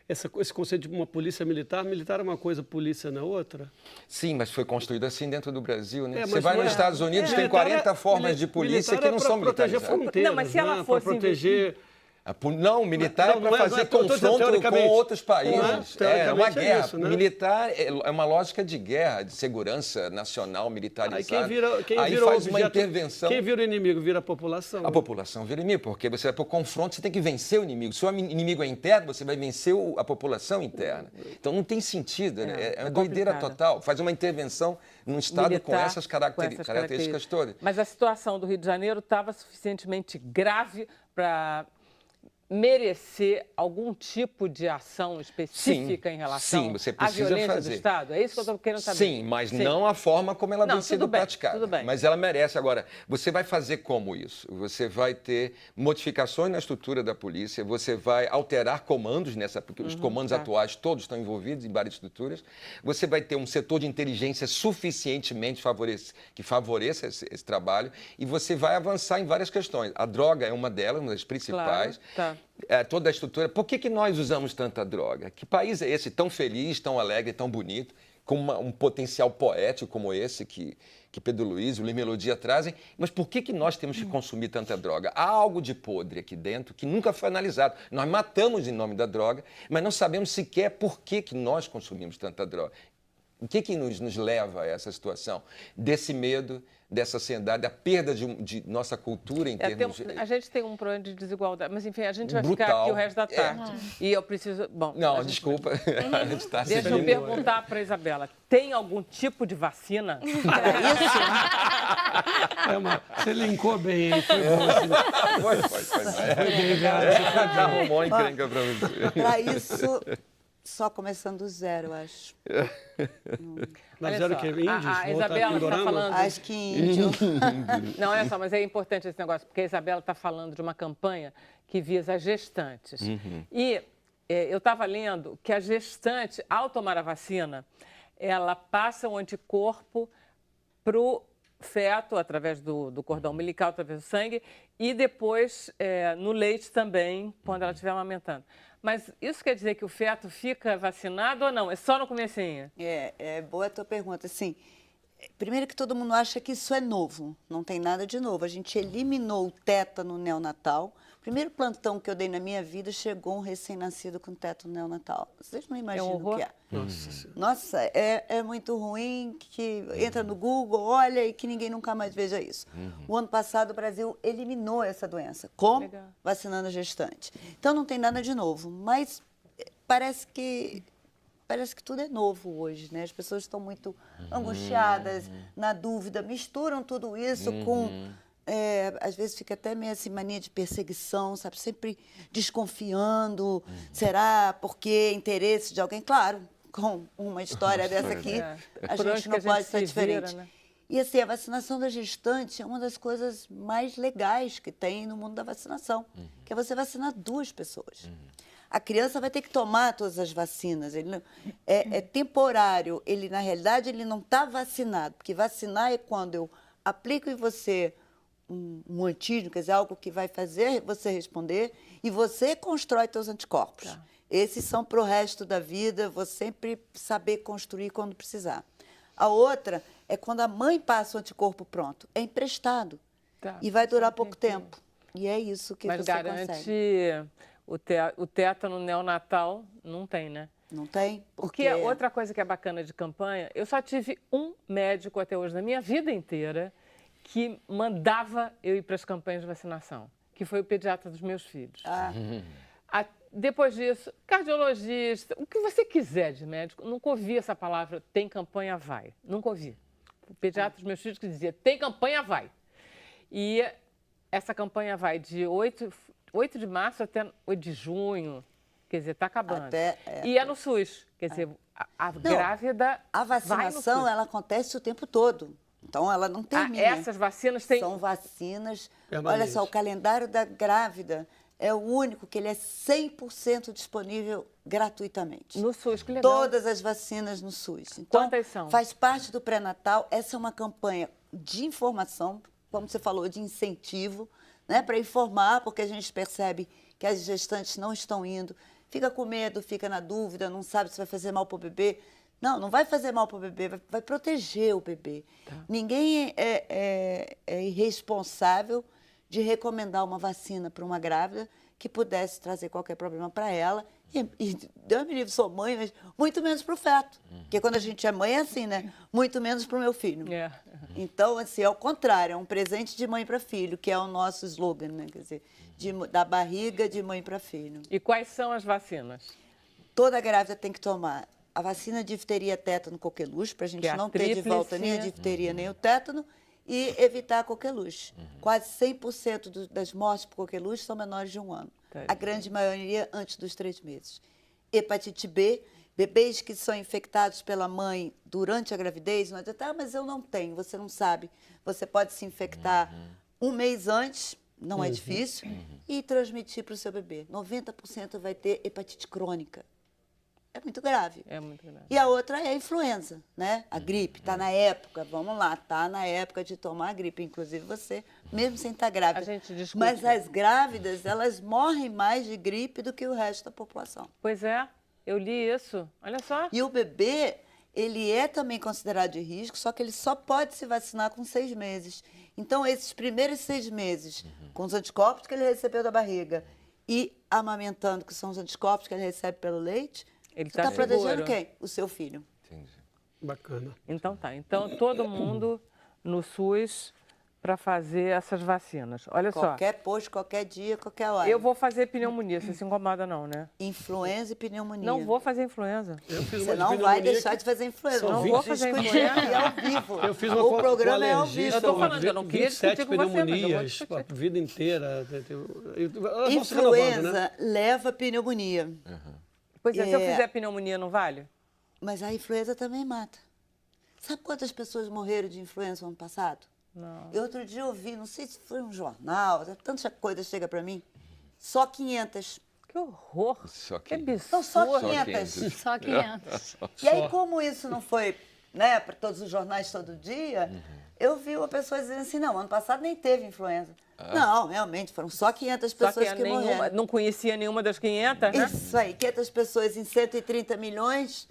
esse conceito de uma polícia militar. Militar é uma coisa, polícia não é outra? Sim, mas foi construído assim dentro do Brasil, né? Mas Você vai nos Estados Unidos, tem 40 formas de polícia que não são militarizadas. Não, mas se ela fosse proteger... Não, militar é para fazer confronto com outros países. É uma guerra. Isso, né? Militar é uma lógica de guerra, de segurança nacional militarizada. Aí faz uma intervenção. Quem vira o inimigo vira a população. A população vira o inimigo, porque você vai para o confronto, você tem que vencer o inimigo. Se o inimigo é interno, você vai vencer a população interna. Então não tem sentido, é uma doideira total. Faz uma intervenção num Estado militar, com essas características todas. Mas a situação do Rio de Janeiro estava suficientemente grave para merecer algum tipo de ação específica em relação à violência do Estado? É isso que eu estou querendo saber. Sim, mas não a forma como ela vem sendo praticada. Tudo bem. Mas ela merece. Agora, você vai fazer como isso? Você vai ter modificações na estrutura da polícia, você vai alterar comandos porque os comandos atuais todos estão envolvidos em várias estruturas, você vai ter um setor de inteligência suficientemente que favoreça esse trabalho e você vai avançar em várias questões. A droga é uma delas, uma das principais. Claro, tá. Toda a estrutura. Por que nós usamos tanta droga? Que país é esse tão feliz, tão alegre, tão bonito, com um potencial poético como esse que Pedro Luiz e o Luiz Melodia trazem? Mas por que nós temos que consumir tanta droga? Há algo de podre aqui dentro que nunca foi analisado. Nós matamos em nome da droga, mas não sabemos sequer por que nós consumimos tanta droga. O que nos leva a essa situação? Desse medo, dessa ansiedade, a perda de nossa cultura em termos de... A gente tem um problema de desigualdade, mas enfim, a gente vai ficar aqui o resto da tarde. E eu preciso... Bom, não, desculpa. A gente está Deixa eu perguntar para a Isabela, tem algum tipo de vacina? Você linkou bem, hein? Foi bom. Foi. Arrumou encrenca para você. Para isso... Só começando do zero, eu acho. Mas zero que é índio? A Isabela está falando... Acho que índio. Não, olha só, mas é importante esse negócio, porque a Isabela está falando de uma campanha que visa gestantes. E eu estava lendo que a gestante, ao tomar a vacina, ela passa um anticorpo para o feto, através do cordão umbilical, através do sangue, e depois no leite também, quando ela estiver amamentando. Mas isso quer dizer que o feto fica vacinado ou não? É só no comecinho? É boa a tua pergunta. Assim, primeiro que todo mundo acha que isso é novo. Não tem nada de novo. A gente eliminou o tétano neonatal. Primeiro plantão que eu dei na minha vida, chegou um recém-nascido com tétano neonatal. Vocês não imaginam o que é. Nossa, é muito ruim, que entra no Google, olha e que ninguém nunca mais veja isso. O ano passado o Brasil eliminou essa doença. Como? Legal. Vacinando a gestante. Então não tem nada de novo, mas parece que tudo é novo hoje, né? As pessoas estão muito angustiadas, na dúvida, misturam tudo isso com... às vezes fica até meio assim, mania de perseguição, sabe? Sempre desconfiando. Será porque interesse de alguém? Claro, com uma história dessa aqui, a gente não pode ser diferente. Né? E assim, a vacinação da gestante é uma das coisas mais legais que tem no mundo da vacinação, que é você vacinar 2 pessoas. A criança vai ter que tomar todas as vacinas. Ele não, é temporário. Ele, na realidade, ele não está vacinado, porque vacinar é quando eu aplico em você um antígeno, quer dizer, algo que vai fazer você responder e você constrói seus anticorpos. Tá. Esses são para o resto da vida, vou sempre saber construir quando precisar. A outra é quando a mãe passa o anticorpo pronto, é emprestado e vai durar pouco tempo. E é isso que você consegue. Mas garante o tétano neonatal, não tem, né? Não tem? Porque outra coisa que é bacana de campanha, eu só tive um médico até hoje na minha vida inteira que mandava eu ir para as campanhas de vacinação, que foi o pediatra dos meus filhos. Depois disso, cardiologista, o que você quiser de médico, nunca ouvi essa palavra, tem campanha, vai. Nunca ouvi. O pediatra dos meus filhos que dizia, tem campanha, vai. E essa campanha vai de 8 de março até 8 de junho, quer dizer, está acabando. E é no SUS, quer dizer, a grávida A vacinação, ela acontece o tempo todo. Então, ela não termina. Essas vacinas têm... São vacinas... Permanente. Olha só, o calendário da grávida é o único que ele é 100% disponível gratuitamente. No SUS, que legal. Todas as vacinas no SUS. Então, Quantas são? faz parte do pré-natal. Essa é uma campanha de informação, como você falou, de incentivo, né, para informar, porque a gente percebe que as gestantes não estão indo, fica com medo, fica na dúvida, não sabe se vai fazer mal para o bebê. Não vai fazer mal para o bebê, vai proteger o bebê. Ninguém é irresponsável de recomendar uma vacina para uma grávida que pudesse trazer qualquer problema para ela. E Deus me livre, sou mãe, mas muito menos para o feto. Porque quando a gente é mãe é assim, né? Muito menos para o meu filho. Então, assim, é o contrário, é um presente de mãe para filho, que é o nosso slogan, né? Quer dizer, da barriga de mãe para filho. E quais são as vacinas? Toda grávida tem que tomar a vacina de difteria, tétano, coqueluche, para a gente não ter de volta nem a difteria nem o tétano, e evitar a coqueluche. Quase 100% das mortes por coqueluche são menores de 1 ano. A grande maioria antes dos 3 meses. Hepatite B, bebês que são infectados pela mãe durante a gravidez, não adianta, mas eu não tenho, você não sabe. Você pode se infectar 1 mês antes, não é difícil, e transmitir para o seu bebê. 90% vai ter hepatite crônica. É muito grave. É muito grave. E a outra é a influenza, né? A gripe. Está na época, vamos lá, está na época de tomar a gripe. Inclusive você, mesmo sem estar grávida. A gente discute. Mas as grávidas, elas morrem mais de gripe do que o resto da população. Pois é, eu li isso. Olha só. E o bebê, ele é também considerado de risco, só que ele só pode se vacinar com 6 meses. Então, esses primeiros 6 meses, com os anticorpos que ele recebeu da barriga e amamentando, que são os anticorpos que ele recebe pelo leite, Ele você está seguro. protegendo quem? O seu filho. Entendi. Bacana. Então tá. Então todo mundo no SUS para fazer essas vacinas. Olha só. Qualquer posto, qualquer dia, qualquer hora. Eu vou fazer pneumonia, você se incomoda não, né? Influenza e pneumonia. Não vou fazer influenza. Eu fiz Você uma não vai pneumonia deixar de fazer influenza. São Não 20 vou fazer discutir influenza. aqui ao vivo. Eu fiz uma O programa é ao vivo. Eu tô falando, eu não queria 27 discutir com você, mas eu vou pneumonias, discutir. a vida inteira. Elas vão se renovando, Influenza né? leva pneumonia. Pois é, se eu fizer pneumonia não vale? Mas a influenza também mata. Sabe quantas pessoas morreram de influenza no ano passado? Não. Eu outro dia ouvi, não sei se foi um jornal, tanta coisa chega para mim, só 500. Que horror. Só Que que- absurdo. Então, só Só 500. 500. Só 500. E aí, como isso não foi, né, para todos os jornais todo dia, eu vi uma pessoa dizendo assim, não, ano passado nem teve influenza. Não, realmente, foram só 500 Só pessoas que que nenhuma, morreram. não conhecia nenhuma das 500, né? Isso aí, 500 pessoas em 130 milhões,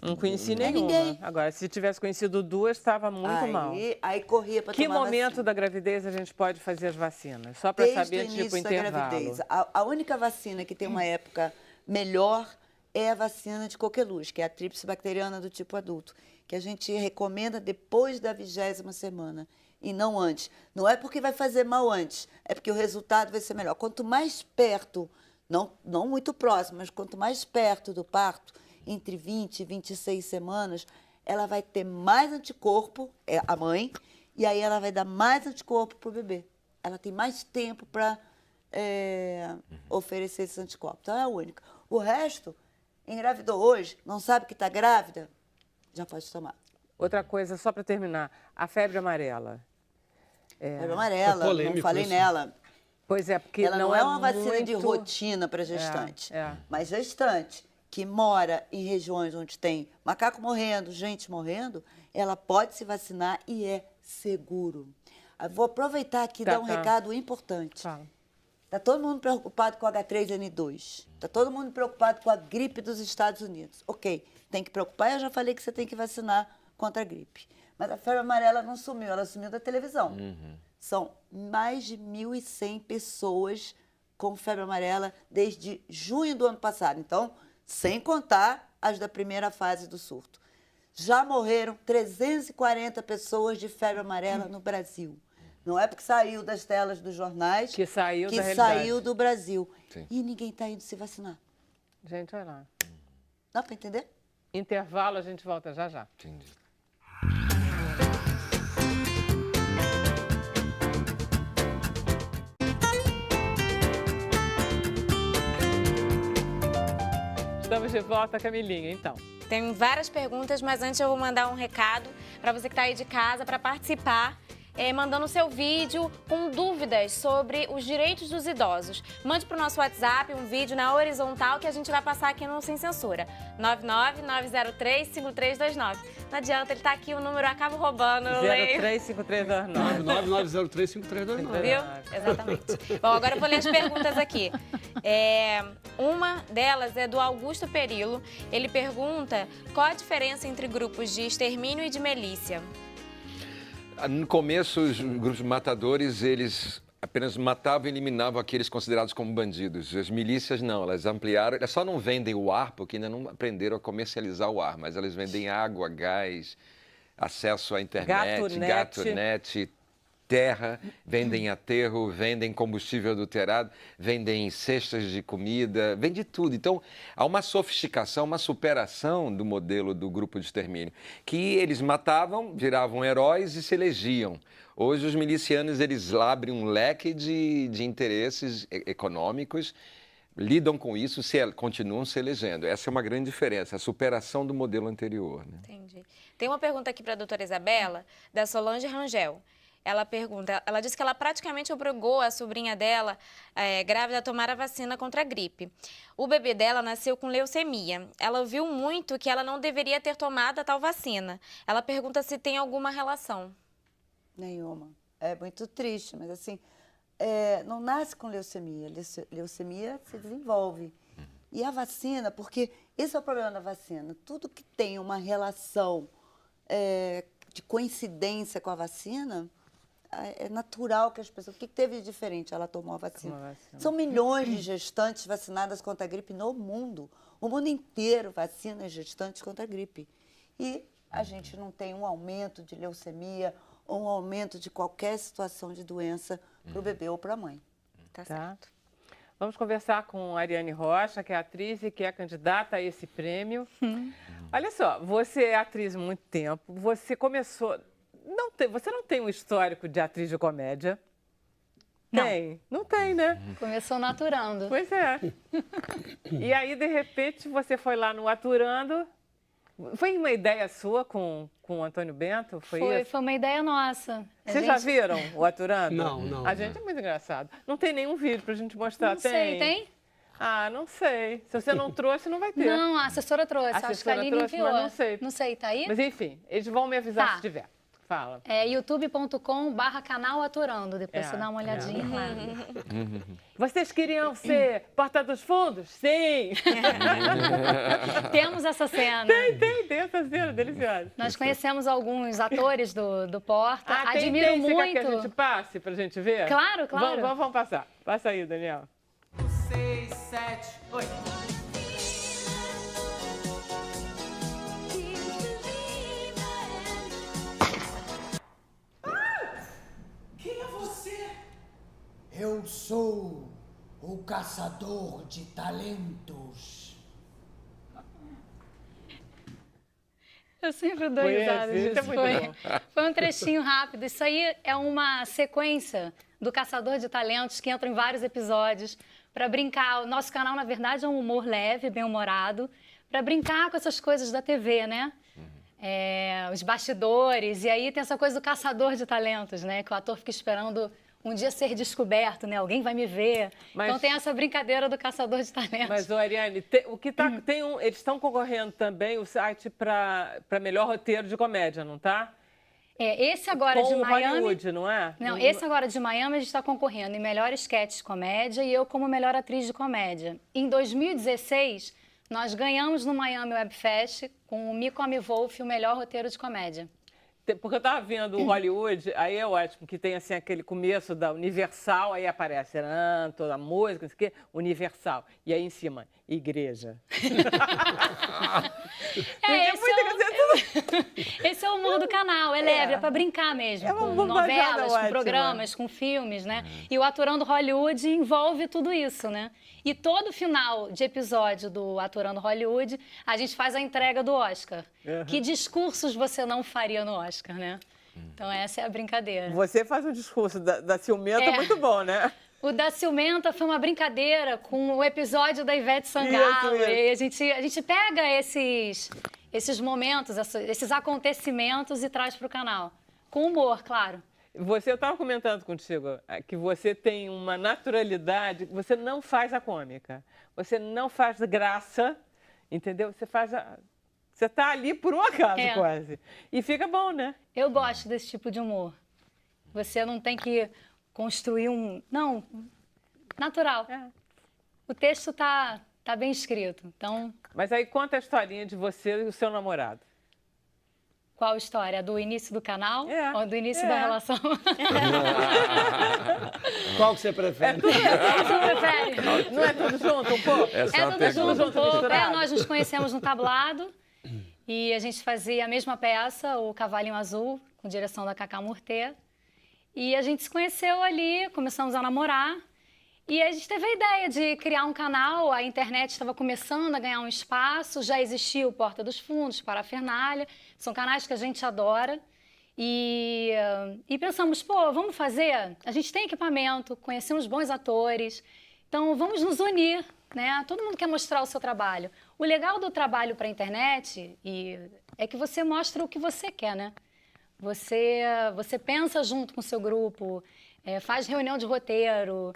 Não conheci Não é nenhuma. ninguém. Agora, se tivesse conhecido 2, estava muito mal. aí corria para Que tomar momento vacina. da gravidez a gente pode fazer as vacinas? Só para Desde saber, o início tipo, da intervalo. gravidez. A única vacina que tem uma época melhor é a vacina de coqueluche, que é a tríplice bacteriana do tipo adulto, que a gente recomenda depois da 20ª semana e não antes. Não é porque vai fazer mal antes, é porque o resultado vai ser melhor. Quanto mais perto, não muito próximo, mas quanto mais perto do parto, entre 20 e 26 semanas, ela vai ter mais anticorpo, a mãe, e aí ela vai dar mais anticorpo para o bebê. Ela tem mais tempo para oferecer esses anticorpos. Então, é a única. O resto, engravidou hoje, não sabe que está grávida, já pode tomar. Outra coisa, só para terminar, a febre amarela. Febre amarela, É polêmico não falei isso. nela. Pois é, porque Ela não é uma vacina muito... de rotina para gestante. É. Mas gestante que mora em regiões onde tem macaco morrendo, gente morrendo, ela pode se vacinar e é seguro. Eu vou aproveitar aqui e dar um recado importante. Fala. Está todo mundo preocupado com H3N2. Está todo mundo preocupado com a gripe dos Estados Unidos. Ok, tem que preocupar. Eu já falei que você tem que vacinar contra a gripe. Mas a febre amarela não sumiu, ela sumiu da televisão. São mais de 1.100 pessoas com febre amarela desde junho do ano passado. Então, sem contar as da primeira fase do surto. Já morreram 340 pessoas de febre amarela no Brasil. Não é porque saiu das telas dos jornais Que saiu que da realidade. saiu do Brasil. Sim. E ninguém está indo se vacinar. Gente, olha lá. Dá para entender? Intervalo, a gente volta já já. Entendi. Estamos de volta, Camilinha, então. Tem várias perguntas, mas antes eu vou mandar um recado para você que está aí de casa para participar. Mandando o seu vídeo com dúvidas sobre os direitos dos idosos. Mande para o nosso WhatsApp um vídeo na horizontal que a gente vai passar aqui no Sem Censura. 999035329. Não adianta, ele tá aqui, o número acaba roubando. 035329. 999035329. Viu? Exatamente. Bom, agora eu vou ler as perguntas aqui. Uma delas é do Augusto Perillo. Ele pergunta qual a diferença entre grupos de extermínio e de milícia. No começo, os grupos matadores, eles apenas matavam e eliminavam aqueles considerados como bandidos. As milícias não, elas ampliaram, elas só não vendem o ar, porque ainda não aprenderam a comercializar o ar, mas elas vendem água, gás, acesso à internet, gato-net, terra, vendem aterro, vendem combustível adulterado, vendem cestas de comida, vende tudo. Então, há uma sofisticação, uma superação do modelo do grupo de extermínio, que eles matavam, viravam heróis e se elegiam. Hoje, os milicianos, eles abrem um leque de interesses econômicos, lidam com isso, continuam se elegendo. Essa é uma grande diferença, a superação do modelo anterior. Né? Entendi. Tem uma pergunta aqui para a doutora Isabela, da Solange Rangel. Ela pergunta, ela disse que ela praticamente obrigou a sobrinha dela, grávida, a tomar a vacina contra a gripe. O bebê dela nasceu com leucemia. Ela ouviu muito que ela não deveria ter tomado a tal vacina. Ela pergunta se tem alguma relação. Nenhuma. É muito triste, mas assim, não nasce com leucemia. Leucemia se desenvolve. E a vacina, porque esse é o problema da vacina, tudo que tem uma relação de coincidência com a vacina, é natural que as pessoas... O que teve de diferente? Ela tomou a vacina. São milhões de gestantes vacinadas contra a gripe no mundo. O mundo inteiro vacina gestantes contra a gripe. E a gente não tem um aumento de leucemia ou um aumento de qualquer situação de doença para o bebê ou para a mãe. Tá certo. Vamos conversar com a Ariane Rocha, que é atriz e que é candidata a esse prêmio. Olha só, você é atriz há muito tempo, você começou... Você não tem um histórico de atriz de comédia? Não. Tem? Não tem, né? Começou no Aturando. Pois é. E aí, de repente, você foi lá no Aturando. Foi uma ideia sua com o Antônio Bento? Foi uma ideia nossa. Vocês já viram o Aturando? Não. A gente é muito engraçado. Não tem nenhum vídeo pra gente mostrar, Não sei, tem? Ah, não sei. Se você não trouxe, não vai ter. Não, a assessora trouxe. A Acho que a assessora Aline trouxe, enviou. mas não sei. Não sei, tá aí? Mas enfim, eles vão me avisar Tá. se tiver. Fala. É youtube.com/canal Aturando. Depois você dá uma olhadinha lá. Vocês queriam ser Porta dos Fundos? Sim! Temos essa cena. Tem essa cena deliciosa. Nós conhecemos alguns atores do Porta. Tem, Admiro você quer muito. que a gente passe pra gente ver? Claro, claro. Vamos passar. Passa aí, Daniel. 6, 7, 8. Quem é você? Eu sou o caçador de talentos. Eu sempre dou Foi risada esse, disso. é muito bom. Foi um trechinho rápido. Isso aí é uma sequência do Caçador de Talentos que entra em vários episódios para brincar. O nosso canal, na verdade, é um humor leve, bem-humorado, para brincar com essas coisas da TV, né? Os bastidores. E aí tem essa coisa do Caçador de Talentos, né? Que o ator fica esperando um dia ser descoberto, né? Alguém vai me ver. Então tem essa brincadeira do Caçador de Talentos. Mas, Ariane, eles estão concorrendo também o site para melhor roteiro de comédia, não tá? Esse agora Com de o Miami... Hollywood, não é? Não, esse agora de Miami a gente está concorrendo em melhor sketch de comédia e eu como melhor atriz de comédia. Em 2016, nós ganhamos no Miami Web Fest com o Mico Amiwolf o melhor roteiro de comédia. Porque eu estava vendo o Hollywood, aí é ótimo, que tem assim aquele começo da Universal, aí aparece toda a música, não sei o quê, Universal. E aí em cima, igreja. Esse é o humor do canal, é leve, é pra brincar mesmo. É uma com bobajada novelas, com ótima. programas, com filmes, né? E o Aturando Hollywood envolve tudo isso, né? E todo final de episódio do Aturando Hollywood, a gente faz a entrega do Oscar. Que discursos você não faria no Oscar, né? Então essa é a brincadeira. Você faz um discurso da ciumenta muito bom, né? O da ciumenta foi uma brincadeira com o episódio da Ivete Sangalo. Isso. E a gente pega esses momentos, esses acontecimentos e traz para o canal. Com humor, claro. Eu estava comentando contigo que você tem uma naturalidade, você não faz a cômica, você não faz graça, entendeu? Você está ali por um acaso quase. E fica bom, né? Eu gosto desse tipo de humor. Você não tem que construir Não, natural. O texto tá bem escrito, então... Mas aí conta a historinha de você e o seu namorado. Qual história? Do início do canal ou do início da relação? Qual que você prefere? Não é tudo junto um pouco? Essa é uma tudo junto um pouco. misturado. Nós nos conhecemos no tablado e a gente fazia a mesma peça, o Cavalinho Azul, com direção da Cacá Murtê. E a gente se conheceu ali, começamos a namorar. E a gente teve a ideia de criar um canal, a internet estava começando a ganhar um espaço, já existia o Porta dos Fundos, Parafernália, são canais que a gente adora. E pensamos, pô, vamos fazer? A gente tem equipamento, conhecemos bons atores, então vamos nos unir, né? Todo mundo quer mostrar o seu trabalho. O legal do trabalho para a internet é que você mostra o que você quer, né? Você pensa junto com o seu grupo, faz reunião de roteiro,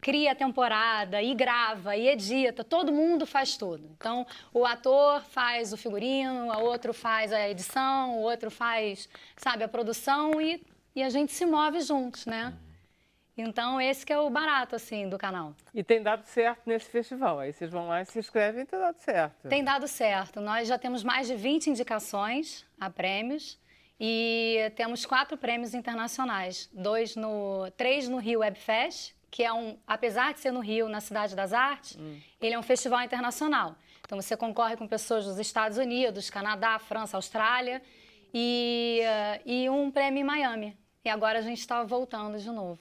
cria a temporada, e grava, e edita, todo mundo faz tudo. Então, o ator faz o figurino, o outro faz a edição, o outro faz, sabe, a produção e a gente se move juntos, né? Então, esse que é o barato, assim, do canal. E tem dado certo nesse festival. Aí vocês vão lá e se inscrevem e tem dado certo. Tem dado certo. Nós já temos mais de 20 indicações a prêmios e temos 4 prêmios internacionais. 3 no Rio Web Fest, que é apesar de ser no Rio, na Cidade das Artes, ele é um festival internacional. Então, você concorre com pessoas dos Estados Unidos, Canadá, França, Austrália e um prêmio em Miami. E agora a gente está voltando de novo.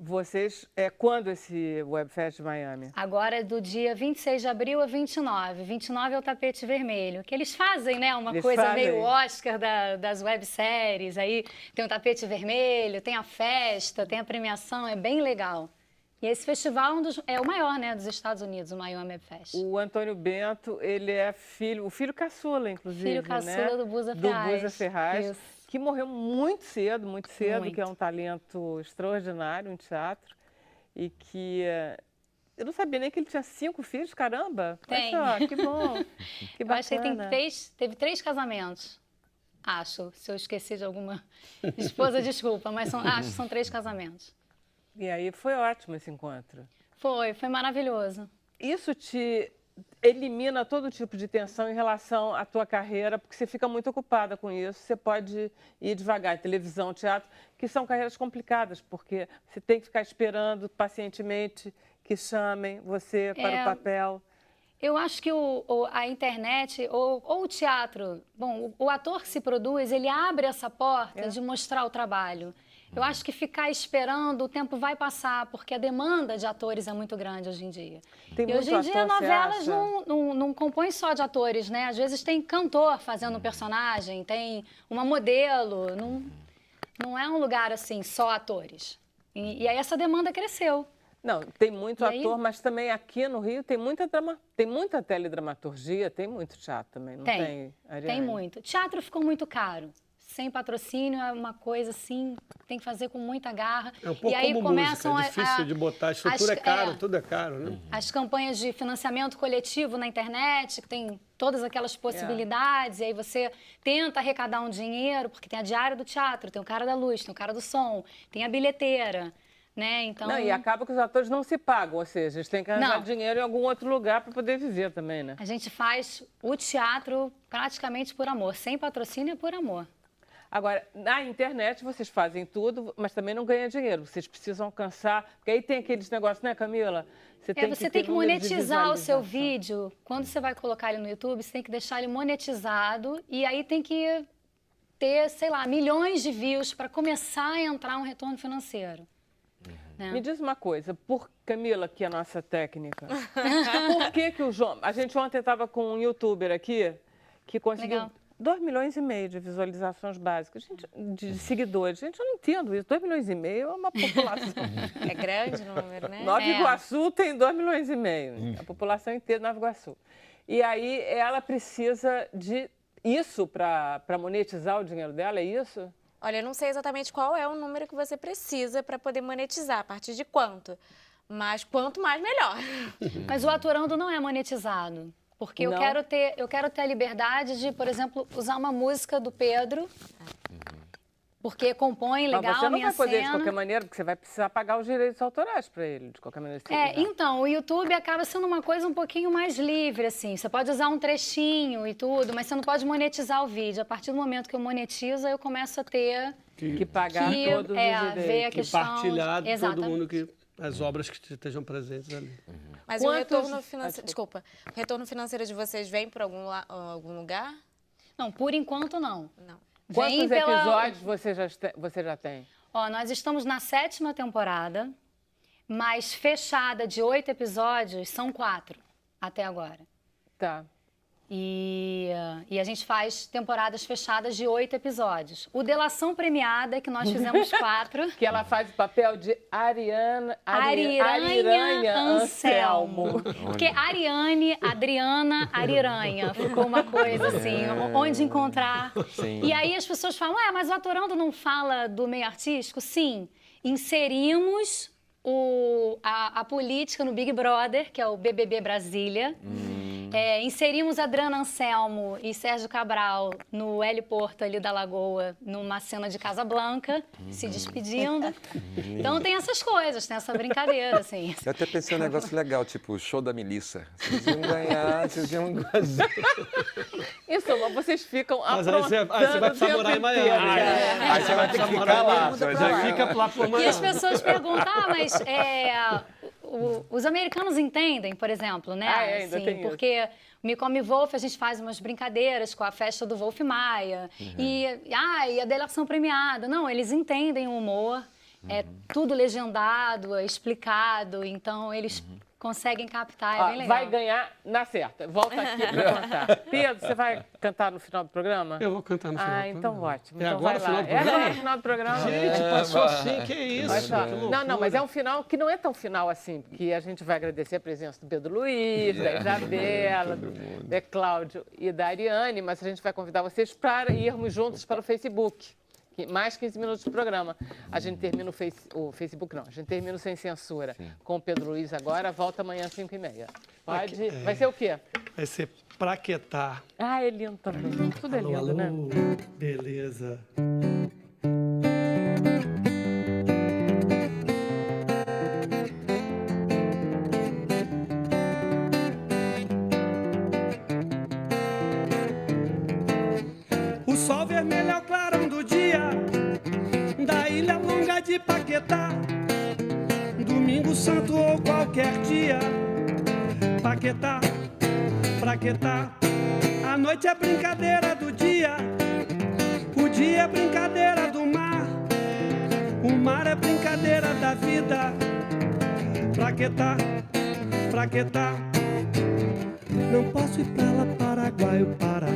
Vocês, quando esse Webfest de Miami? Agora é do dia 26 de abril a 29. 29 é o tapete vermelho, que eles fazem, né? Uma coisa meio Oscar das webséries. Aí tem o tapete vermelho, tem a festa, tem a premiação, é bem legal. E esse festival é o maior, né, dos Estados Unidos, o Miami Web Fest. O Antônio Bento, ele é o filho caçula, inclusive, filho caçula, né? do Buza Ferraz. Do Buza Ferraz, isso. Que morreu muito cedo, que é um talento extraordinário em teatro. E que... eu não sabia nem que ele tinha 5 filhos, caramba! Tem. Olha só, que bom, que bacana. Eu acho que teve 3 casamentos. Acho, se eu esqueci de alguma esposa, desculpa, mas acho que são 3 casamentos. E aí foi ótimo esse encontro. Foi maravilhoso. Isso te elimina todo tipo de tensão em relação à tua carreira, porque você fica muito ocupada com isso, você pode ir devagar. Televisão, teatro, que são carreiras complicadas, porque você tem que ficar esperando pacientemente que chamem você para o papel. Eu acho que a internet ou o teatro, bom, o ator que se produz, ele abre essa porta de mostrar o trabalho. Eu acho que ficar esperando, o tempo vai passar, porque a demanda de atores é muito grande hoje em dia. Tem e hoje em dia, novelas não compõem só de atores, né? Às vezes tem cantor fazendo um personagem, tem uma modelo, não é um lugar assim, só atores. E aí essa demanda cresceu. Não, tem muito ator, mas também aqui no Rio tem muita teledramaturgia, tem muito teatro também, não tem, Ariane? Tem muito. Teatro ficou muito caro. Sem patrocínio é uma coisa assim, tem que fazer com muita garra. É um pouco e aí como começam música, é difícil de botar, a estrutura é caro, tudo é caro, né? As campanhas de financiamento coletivo na internet, que tem todas aquelas possibilidades, e aí você tenta arrecadar um dinheiro, porque tem a diária do teatro, tem o cara da luz, tem o cara do som, tem a bilheteira. Né? Então... Não, e acaba que os atores não se pagam, ou seja, eles têm que arranjar dinheiro em algum outro lugar para poder viver também, né? A gente faz o teatro praticamente por amor, sem patrocínio é por amor. Agora, na internet vocês fazem tudo, mas também não ganham dinheiro. Vocês precisam alcançar... Porque aí tem aqueles negócios, né, Camila? Você ter tem que número de monetizar o seu visualização. vídeo. Quando você vai colocar ele no YouTube, você tem que deixar ele monetizado e aí tem que ter, sei lá, milhões de views para começar a entrar um retorno financeiro. Né? Me diz uma coisa, Camila, que é a nossa técnica, por que o João... A gente ontem estava com um youtuber aqui que conseguiu Legal. 2,5 milhões de visualizações básicas, de seguidores. Gente, eu não entendo isso. 2,5 milhões é uma população. É grande o número, né? Nova Iguaçu tem 2,5 milhões. A população inteira de Nova Iguaçu. E aí ela precisa de isso para monetizar o dinheiro dela, é isso? Olha, eu não sei exatamente qual é o número que você precisa para poder monetizar, a partir de quanto. Mas quanto mais, melhor. Mas o Aturando não é monetizado. Porque eu Não? quero ter a liberdade de, por exemplo, usar uma música do Pedro, porque compõe legal Mas você a não minha vai poder cena. de qualquer maneira, porque você vai precisar pagar os direitos autorais para ele, de qualquer maneira. Então, o YouTube acaba sendo uma coisa um pouquinho mais livre, assim. Você pode usar um trechinho e tudo, mas você não pode monetizar o vídeo. A partir do momento que eu monetizo, aí eu começo a ter Que pagar que todos os direitos. ver a Que questão... partilhar todo Exatamente. mundo que... As obras que estejam presentes ali. Mas o retorno financeiro... Desculpa. O retorno financeiro de vocês vem por algum lugar? Não, por enquanto não. Não. Quantos Vem pela- episódios você já tem? Ó, nós estamos na 7ª temporada, mas fechada de 8 episódios, são 4 até agora. Tá. E a gente faz temporadas fechadas de 8 episódios. O Delação Premiada, que nós fizemos 4. Que ela faz o papel de Ariranha Anselmo. Porque Ariane, Adriana, Ariranha. Ficou uma coisa assim, onde encontrar. Sim. E aí as pessoas falam, mas o Aturando não fala do meio artístico? Sim, inserimos a política no Big Brother, que é o BBB Brasília. Inserimos Adriana Anselmo e Sérgio Cabral no heliporto ali da Lagoa, numa cena de Casablanca, se despedindo. Então tem essas coisas, tem essa brincadeira, assim. Eu até pensei um negócio legal, tipo o show da Melissa. Vocês iam ganhar, vocês iam gozar. Isso, mas vocês ficam Mas aí você vai aprontando pra o tempo Samurai Miami. inteiro. Aí você vai ter que ficar lá. Já fica lá por E Miami. as pessoas perguntam, mas os americanos entendem, por exemplo, né? Ainda tem isso. Porque o Me Come Wolf, a gente faz umas brincadeiras com a festa do Wolf Maia. E a Delação Premiada. Não, eles entendem o humor. É tudo legendado, é explicado. Então, eles conseguem captar, é bem legal. Vai ganhar na certa. Volta aqui para cantar. Pedro, você vai cantar no final do programa? Eu vou cantar no final. do Então programa. ótimo. É Então agora vai o final lá. do programa? É no final do programa. Gente, passou assim, que isso? Vai lá. Que Não, loucura. mas é um final que não é tão final assim, porque a gente vai agradecer a presença do Pedro Luiz, da Isabela, da Cláudio e da Ariane, mas a gente vai convidar vocês para irmos juntos para o Facebook. Mais 15 minutos de programa. A gente termina o Facebook, não, a gente termina o Sem Censura com o Pedro Luiz agora, volta amanhã às 5h30. Pode? Vai ser o quê? Vai ser Praquetá. É lindo também. Tudo é lindo, né? Beleza. O sol vermelho é o clarão do dia da ilha longa de Paquetá. Domingo santo ou qualquer dia, Paquetá, Praquetá. A noite é brincadeira do dia, o dia é brincadeira do mar, o mar é brincadeira da vida. Praquetá, Praquetá. Não posso ir pra lá, Paraguai ou Pará.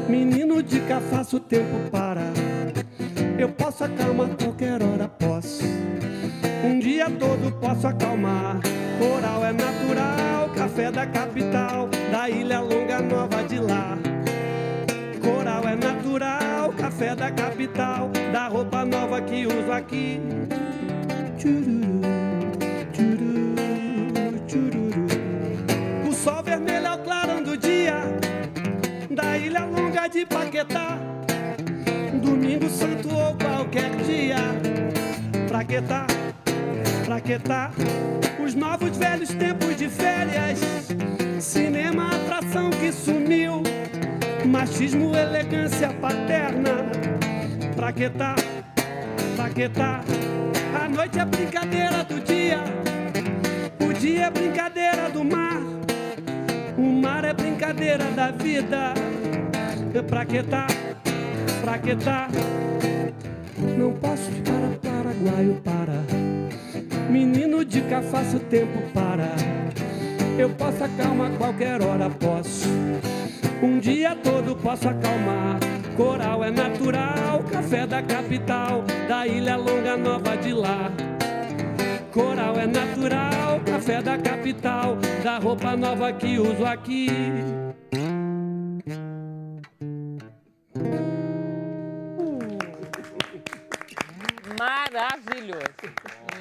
Menino de cá, faço o tempo parar. Eu posso acalmar qualquer hora, posso. Um dia todo posso acalmar. Coral é natural, café da capital, da ilha longa nova de lá. Coral é natural, café da capital, da roupa nova que uso aqui. Tchururu, tchururu, tchururu. O sol vermelho é o clarão do dia da ilha longa de Paquetá. Domingo santo ou qualquer dia, Praquetá, Praquetá. Os novos velhos tempos de férias, cinema, atração que sumiu, machismo, elegância paterna, pra que tá? Pra que tá? A noite é brincadeira do dia, o dia é brincadeira do mar, o mar é brincadeira da vida. Pra que tá? Pra que tá? Não posso ficar paraguaio para. Menino de cá, faço tempo para. Eu posso acalmar qualquer hora, posso. Um dia todo posso acalmar. Coral é natural, café da capital, da ilha longa nova de lá. Coral é natural, café da capital, da roupa nova que uso aqui. Maravilhoso.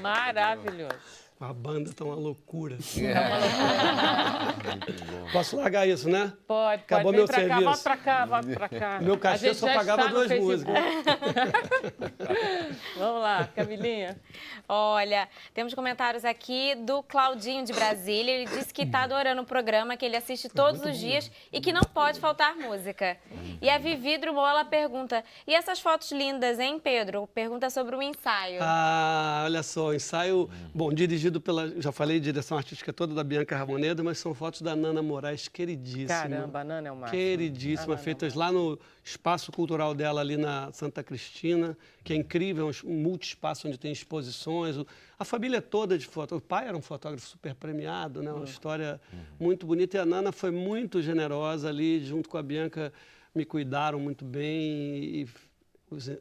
Maravilhoso. A banda tá uma loucura. Posso largar isso, né? Pode. Acabou Vem meu pra serviço. cá, volta pra cá. Meu cachê A gente só já pagava está no 2 Facebook. músicas. Vamos lá, Camilinha. Olha, temos comentários aqui do Claudinho de Brasília. Ele disse que está adorando o programa, que ele assiste todos os dias e que não pode faltar música. E a Vivi Drummond, ela pergunta, e essas fotos lindas, hein, Pedro? Pergunta sobre o ensaio. Ah, olha só, o ensaio, bom, dirigido pela, já falei, direção artística toda da Bianca Ramonedo, mas são fotos da Nana Moraes, queridíssima. Caramba, a Nana é o máximo. Queridíssima, feitas lá no espaço cultural dela, ali na Santa Cristina, que é incrível, um multi-espaço onde tem exposições. A família toda de fotógrafo. O pai era um fotógrafo super premiado, né? Uma história muito bonita. E a Nana foi muito generosa ali, junto com a Bianca, me cuidaram muito bem e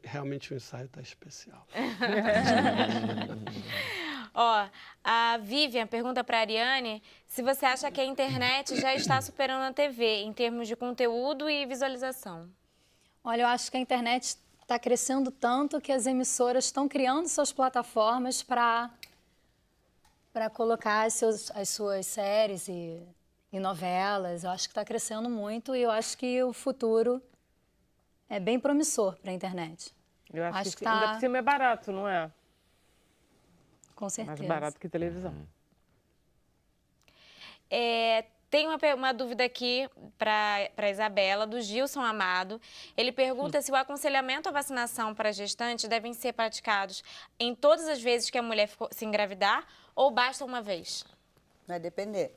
realmente o ensaio está especial. Ó, a Vivian pergunta para a Ariane se você acha que a internet já está superando a TV em termos de conteúdo e visualização. Olha, eu acho que a internet está crescendo tanto que as emissoras estão criando suas plataformas para colocar as suas séries e novelas. Eu acho que está crescendo muito e eu acho que o futuro é bem promissor para a internet. Eu acho que tá... ainda por cima é barato, não é? Com certeza. Mais barato que televisão. Tem uma dúvida aqui para a Isabela, do Gilson Amado. Ele pergunta se o aconselhamento à vacinação para gestantes devem ser praticados em todas as vezes que a mulher se engravidar ou basta uma vez? Vai depender.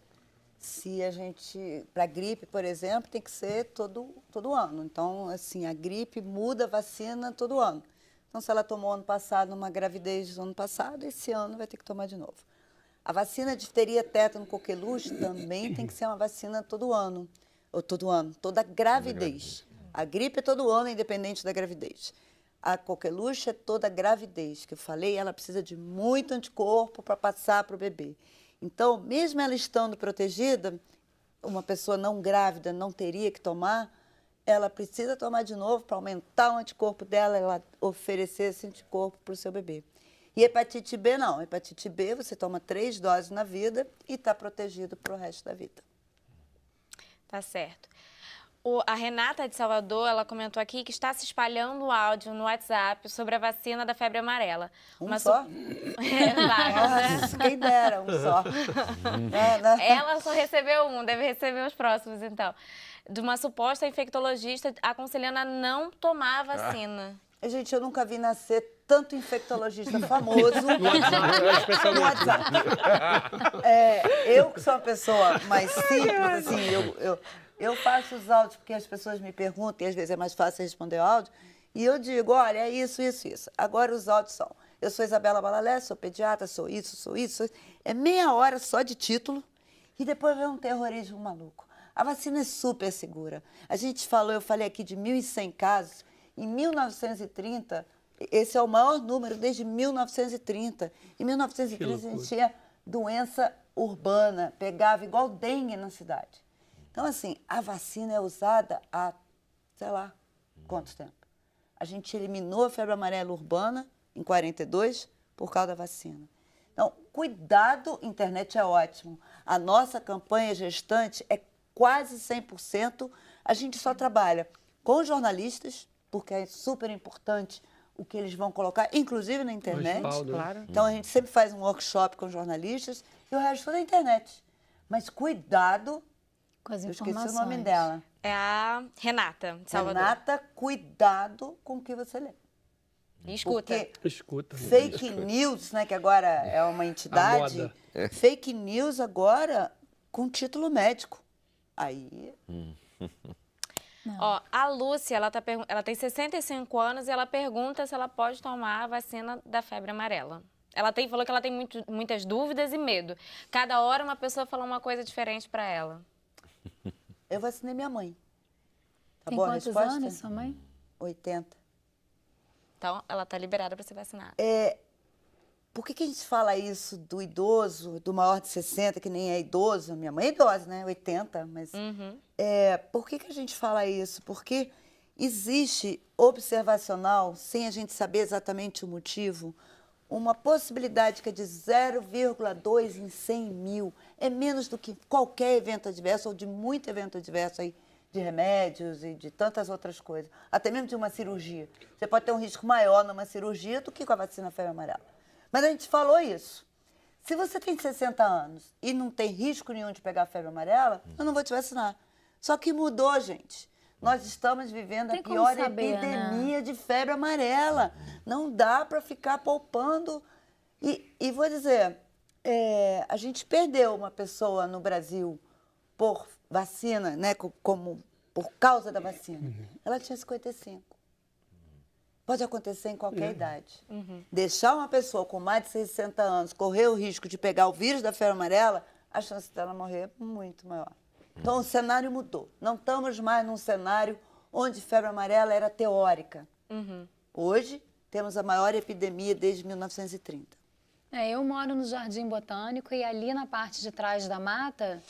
Se a gente, para gripe, por exemplo, tem que ser todo ano. Então, assim, a gripe muda a vacina todo ano. Então, se ela tomou ano passado, uma gravidez do ano passado, esse ano vai ter que tomar de novo. A vacina de difteria, tétano, coqueluche também tem que ser uma vacina todo ano. Ou toda gravidez. A gripe é todo ano, independente da gravidez. A coqueluche é toda gravidez, que eu falei, ela precisa de muito anticorpo para passar para o bebê. Então, mesmo ela estando protegida, uma pessoa não grávida não teria que tomar, ela precisa tomar de novo para aumentar o anticorpo dela, ela oferecer esse anticorpo para o seu bebê. E hepatite B não. Hepatite B você toma 3 doses na vida e está protegido para o resto da vida. Tá certo. A Renata de Salvador, ela comentou aqui que está se espalhando o áudio no WhatsApp sobre a vacina da febre amarela. Só? Vários, né? Quem dera, um só. Ela só recebeu um, deve receber os próximos, então. De uma suposta infectologista aconselhando a não tomar a vacina. Gente, eu nunca vi nascer tanto infectologista famoso no WhatsApp. Eu que sou uma pessoa mais simples, assim, eu faço os áudios porque as pessoas me perguntam, e às vezes é mais fácil responder o áudio, e eu digo, olha, é isso. Agora os áudios são, eu sou Isabela Balalé, sou pediatra, sou isso. É meia hora só de título, e depois vem um terrorismo maluco. A vacina é super segura. Eu falei aqui de 1.100 casos. Em 1930, esse é o maior número desde 1930. Em 1930, a gente tinha doença urbana, pegava igual dengue na cidade. Então, assim, a vacina é usada há, sei lá, quanto tempo? A gente eliminou a febre amarela urbana em 42 por causa da vacina. Então, cuidado, internet é ótimo. A nossa campanha gestante é quase 100%. A gente só trabalha com jornalistas, porque é super importante o que eles vão colocar, inclusive na internet. Claro. Então, a gente sempre faz um workshop com jornalistas e o resto tudo é internet. Mas cuidado, com as eu informações. esqueci o nome dela. É a Renata de Salvador. Renata, cuidado com o que você lê. E escuta. Porque Escuta. fake news, né, que agora é uma entidade, moda. fake news agora com título médico. Aí, Ó, a Lúcia, ela tem 65 anos e ela pergunta se ela pode tomar a vacina da febre amarela. Falou que ela tem muitas dúvidas e medo. Cada hora uma pessoa fala uma coisa diferente para ela. eu vacinei minha mãe. Tá Tem bom a quantos resposta? anos, sua mãe? 80. Então, ela tá liberada para se vacinar. Por que a gente fala isso do idoso, do maior de 60, que nem é idoso? Minha mãe é idosa, né? 80, mas... por que a gente fala isso? Porque existe observacional, sem a gente saber exatamente o motivo, uma possibilidade que é de 0,2 em 100 mil. É menos do que qualquer evento adverso, ou de muito evento adverso aí, de remédios e de tantas outras coisas. Até mesmo de uma cirurgia. Você pode ter um risco maior numa cirurgia do que com a vacina febre amarela. Mas a gente falou isso. Se você tem 60 anos e não tem risco nenhum de pegar febre amarela, eu não vou te vacinar. Só que mudou, gente. Nós estamos vivendo a Tem como pior saber, epidemia de febre amarela. Não dá para ficar poupando. E vou dizer, a gente perdeu uma pessoa no Brasil por vacina, né, por causa da vacina. Ela tinha 55. Pode acontecer em qualquer idade. Deixar uma pessoa com mais de 60 anos correr o risco de pegar o vírus da febre amarela, a chance dela morrer é muito maior. Então, o cenário mudou. Não estamos mais num cenário onde febre amarela era teórica. Hoje, temos a maior epidemia desde 1930. Eu moro no Jardim Botânico e ali na parte de trás da mata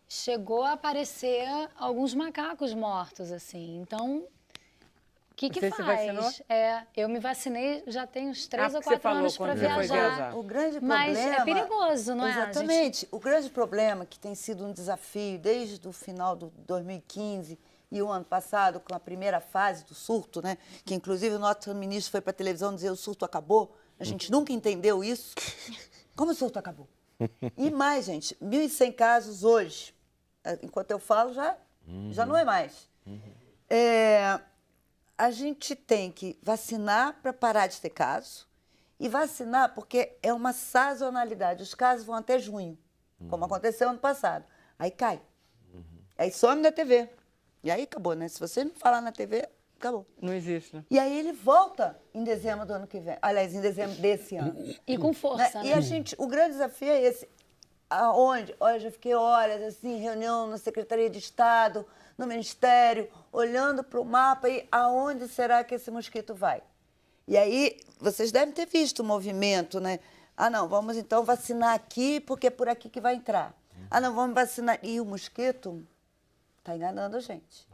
chegou a aparecer alguns macacos mortos, assim. Então, o que Você se vacinou? faz? Eu me vacinei já tem uns 3 ou porque você 4 falou anos para quando você foi viajar. viajar. O grande Mas problema... é perigoso, não é? Exatamente. O grande problema, que tem sido um desafio desde o final de 2015 e o ano passado, com a primeira fase do surto, né? Que inclusive o nosso ministro foi para a televisão dizer o surto acabou. A gente nunca entendeu isso. Como o surto acabou? E mais, gente, 1.100 casos hoje. Enquanto eu falo, já não é mais. A gente tem que vacinar para parar de ter casos e vacinar porque é uma sazonalidade. Os casos vão até junho, como aconteceu ano passado. Aí cai. Aí some da TV. E aí acabou, né? Se você não falar na TV, acabou. Não existe, né? E aí ele volta em dezembro do ano que vem. Aliás, em dezembro desse ano. E com força, E a gente, o grande desafio é esse. Aonde? Olha, eu já fiquei horas assim, reunião na Secretaria de Estado, no Ministério, olhando para o mapa e aonde será que esse mosquito vai? E aí, vocês devem ter visto o movimento, né? Ah, não, vamos então vacinar aqui, porque é por aqui que vai entrar. Ah, não, vamos vacinar. E o mosquito está enganando a gente.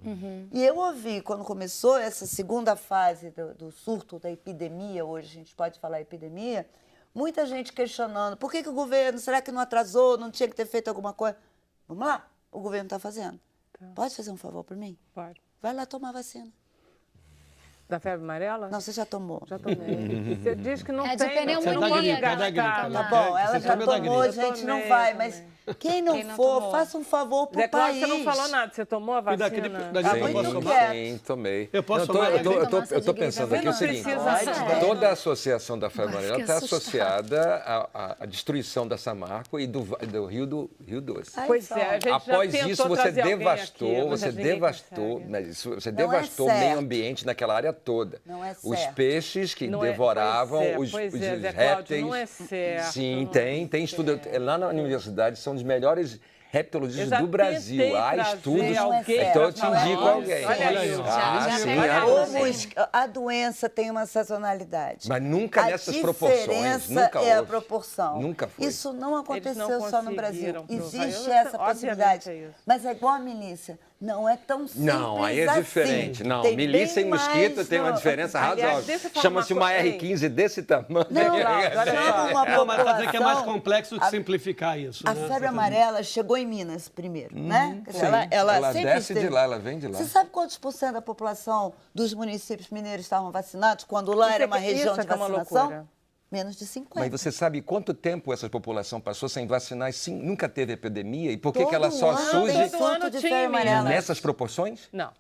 E eu ouvi, quando começou essa segunda fase do surto da epidemia, hoje a gente pode falar epidemia, muita gente questionando, por que o governo, será que não atrasou, não tinha que ter feito alguma coisa? Vamos lá, o governo está fazendo. Pode fazer um favor para mim? Pode. Vai lá tomar vacina. Da febre amarela? Não, você já tomou. Já tomei. Você diz que não É de tem. pneumonia, Você tá gripe, gata. da gripe. Tá né? bom, ela Você já sabe da tomou, gripe. gente, não tomei, vai, eu mas tomei. quem não não for, tomou? faça um favor pro Zé Cláudio, país. você não falou nada. Você tomou a E vacina? daquele, da Tá gripe eu muito posso quieto. tomar? Sim, tomei. Eu posso Não, tomar? eu tô pensando aqui o Você não seguinte, precisa. toda a associação da febre Agora amarela fiquei está assustada. associada à destruição da Samarco e do Rio Doce. Ai, Pois só. é, a gente Após já tentou isso, você trazer alguém devastou, aqui, mas você ninguém devastou, consegue. mas você Não é devastou o meio certo. ambiente naquela área toda. Não é Os certo. peixes que Não é- devoravam pois os é, Zé Cláudio, répteis. não é certo, Sim, não tem estudo. Lá na universidade são os melhores Eu reptologistas já do Brasil. tentei Há trazer estudos. alguém, Então eu te não é indico certo. alguém. Olha aí, ó. Já sim, pega há- você. A doença tem uma sazonalidade. Mas nunca nessas proporções, A diferença nunca é a houve. proporção. Nunca foi. Isso não aconteceu Eles não só no Brasil. conseguiram provar. Existe Eu- essa obviamente possibilidade. é isso. Mas é igual a milícia. Não é tão simples Não, aí é assim. diferente. Não, Tem milícia e bem mosquito mais tem uma no- diferença Aliás, razoável. deixa eu falar Chama-se uma uma coisa. R15 desse tamanho. Não, Cláudio, olha chama só. uma Não, mas quer dizer que é mais população- complexo do que simplificar isso. A né? febre amarela chegou em Minas primeiro, né? Quer dizer, Sim, ela sempre desce de esteve- lá, ela vem de lá. Você sabe quantos por cento da população dos municípios mineiros estavam vacinados quando lá Isso era é uma que- região isso é de que é uma vacinação? loucura. Menos de 50. Mas você sabe quanto tempo essa população passou sem vacinar? Sim, nunca teve epidemia. E por que Todo ela só ano surge tem Todo ano surto de tinha febre em Minas. amarela. nessas proporções? Não.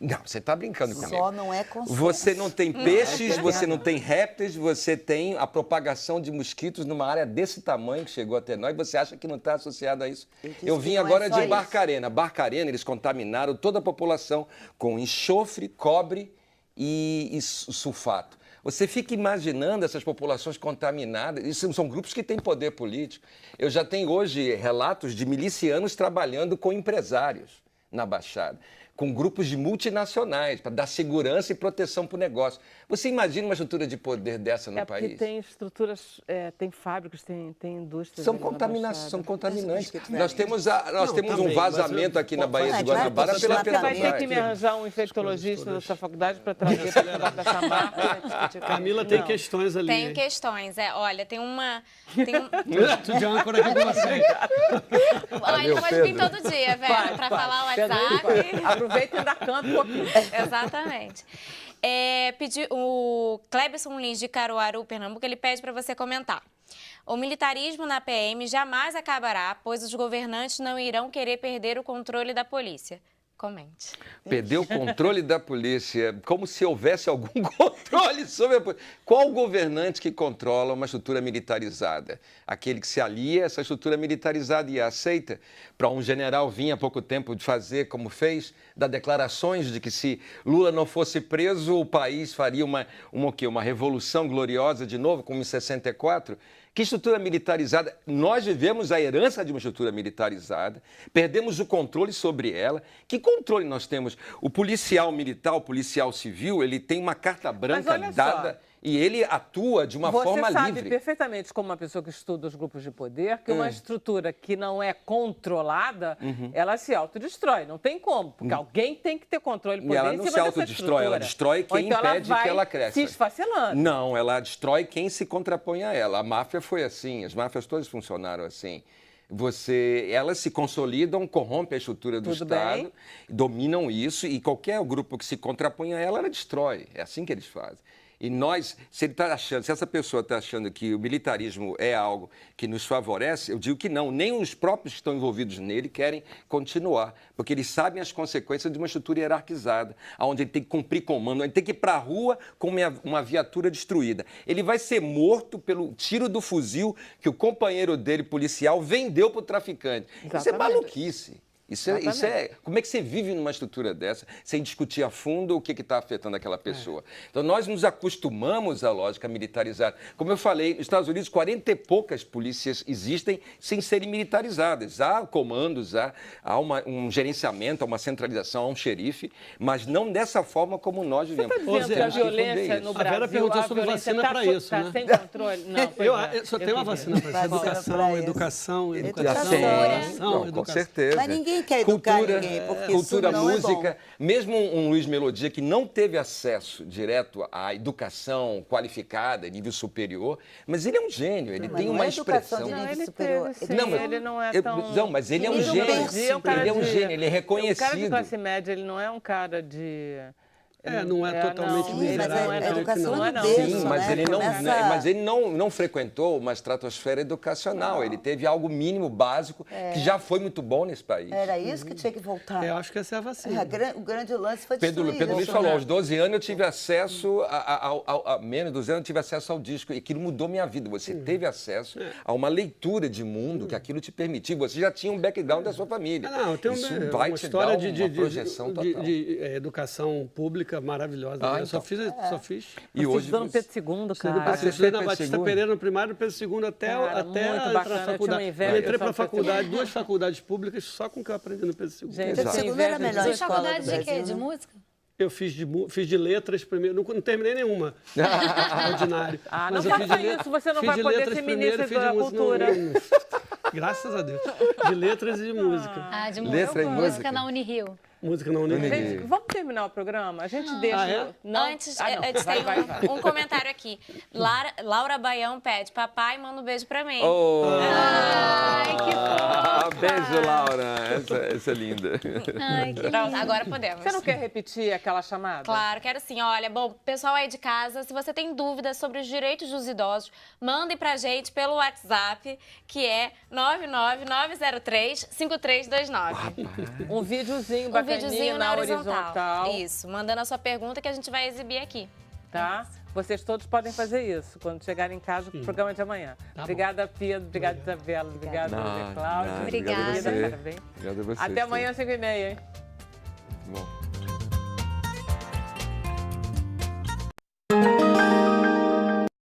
Não, você está brincando comigo. Só não é consenso. Você não tem peixes, você não tem répteis, você tem a propagação de mosquitos numa área desse tamanho que chegou até nós, e você acha que não está associado a isso? Eu vim agora de Barcarena. Barcarena, eles contaminaram toda a população com enxofre, cobre e sulfato. Você fica imaginando essas populações contaminadas. Isso são grupos que têm poder político. Eu já tenho hoje relatos de milicianos trabalhando com empresários na Baixada, com grupos de multinacionais, para dar segurança e proteção para o negócio. Você imagina uma estrutura de poder dessa no país? Porque tem estruturas, tem fábricas, tem indústrias. São são contaminantes. Nós temos um vazamento aqui na Baía de claro, Guanabara você pela vai Você vai ter que Petrobras. me arranjar um infectologista da sua faculdade para trazer para falar dessa marca. Camila tem questões ali. Tenho questões. Olha, tem uma... Tu de âncora aqui com você. Olha, ele pode vir todo dia, velho, para falar o WhatsApp. Aproveita e ainda canta um pouquinho. Exatamente. O Clebson Lins, de Caruaru, Pernambuco, ele pede para você comentar. O militarismo na PM jamais acabará, pois os governantes não irão querer perder o controle da polícia. Comente. Perder o controle da polícia, como se houvesse algum controle sobre a polícia. Qual governante que controla uma estrutura militarizada? Aquele que se alia a essa estrutura militarizada e a aceita? Para um general vir há pouco tempo de fazer como fez, dar declarações de que se Lula não fosse preso, o país faria uma revolução gloriosa de novo, como em 64? Que estrutura militarizada? Nós vivemos a herança de uma estrutura militarizada, perdemos o controle sobre ela. Que controle nós temos? O policial militar, o policial civil, ele tem uma carta branca dada e ele atua de uma forma livre. Você sabe perfeitamente, como uma pessoa que estuda os grupos de poder, que uma estrutura que não é controlada, ela se autodestrói. Não tem como, porque alguém tem que ter controle e poder. E ela não se autodestrói, ela destrói quem impede que ela cresça. Se esfacelando. Não, ela destrói quem se contrapõe a ela. A máfia foi assim, as máfias todas funcionaram assim. Elas se consolidam, corrompem a estrutura do Estado, dominam isso e qualquer grupo que se contrapõe a ela destrói. É assim que eles fazem. E se essa pessoa está achando que o militarismo é algo que nos favorece, eu digo que não. Nem os próprios que estão envolvidos nele querem continuar, porque eles sabem as consequências de uma estrutura hierarquizada, onde ele tem que cumprir comando, onde ele tem que ir para a rua com uma viatura destruída. Ele vai ser morto pelo tiro do fuzil que o companheiro dele, policial, vendeu para o traficante. Exatamente. Isso é maluquice. Isso é. Como é que você vive numa estrutura dessa sem discutir a fundo o que está afetando aquela pessoa? Então, nós nos acostumamos à lógica militarizada. Como eu falei, nos Estados Unidos, 40 e poucas polícias existem sem serem militarizadas. Há comandos, há um gerenciamento, há uma centralização, há um xerife, mas não dessa forma como nós vivemos. Você está dizendo que a violência no Brasil... A Vera perguntou sobre vacina para isso, né? Está sem controle? Não, eu só tenho uma vacina para isso. Educação. Com certeza. Mas ninguém quer educar ninguém, porque cultura, isso não música. É bom. Mesmo um Luiz Melodia que não teve acesso direto à educação qualificada, nível superior, mas ele é um gênio, ele tem uma expressão. De nível ele superior. teve, sim, ele não é tão... Não, mas ele é um Nível gênio. berço, Ele é um gênio, ele é reconhecido. O cara de classe média, ele não é um cara de... Não é totalmente miserável. Mas a educação não é, não. não. Sim, mas né? ele não frequentou uma estratosfera educacional. Ele teve algo mínimo, básico, que já foi muito bom nesse país. Era isso que tinha que voltar. Eu acho que essa é a vacina. O grande lance foi Pedro Luiz falou, aos 12 anos eu tive acesso, a menos de 12 anos eu tive acesso ao disco, e aquilo mudou minha vida. Você teve acesso a uma leitura de mundo que aquilo te permitiu. Você já tinha um background da sua família. Não, eu tenho vai uma te história dar uma projeção total. de educação pública maravilhosa. Eu só fiz. E hoje Estudando Pedro II, cara. Eu estudei na Batista Pereira no primário, Pedro II até muito entrar bacana. na faculdade. Eu tinha uma inveja, Eu entrei eu para a só faculdade, 2 faculdades públicas, só com o que eu aprendi no Pedro II. Gente, Pedro II era a melhor Você escola faculdade do de quê? Brasil, De né? música? Eu fiz de letras primeiro, não terminei nenhuma. Ordinário. Não Mas eu faça fiz de isso, você não fiz vai de poder letras ser primeiro, ministro fiz de da música. cultura. Graças a Deus. De letras e de música. De Letra e música música. na Unirio. Música não Unirio. Gente, vamos terminar o programa? A gente deixa... é? Não? Antes, Não. antes Vai, tem vai, vai. um comentário aqui. Laura Baião pede, papai, manda um beijo pra mim. Oh. Ai, que fofo. Beijo, Laura. Essa é linda. Ai, que Pronto, agora podemos. Você não quer repetir aquela chamada? Claro, quero sim. Olha, bom, pessoal aí de casa, se você tem dúvidas sobre os direitos dos idosos, mandem pra gente pelo WhatsApp, que é 99903-5329. Um videozinho Um bacaninha videozinho na horizontal. horizontal. Isso, mandando a sua pergunta que a gente vai exibir aqui. Tá? Vocês todos podem fazer isso quando chegarem em casa pro programa de amanhã. Tá Obrigada, Pedro. Obrigada, Isabela. Obrigada, Cláudia. Obrigada. Obrigado a você. Parabéns. Obrigado a você. Até amanhã, 5h30, hein? Bom.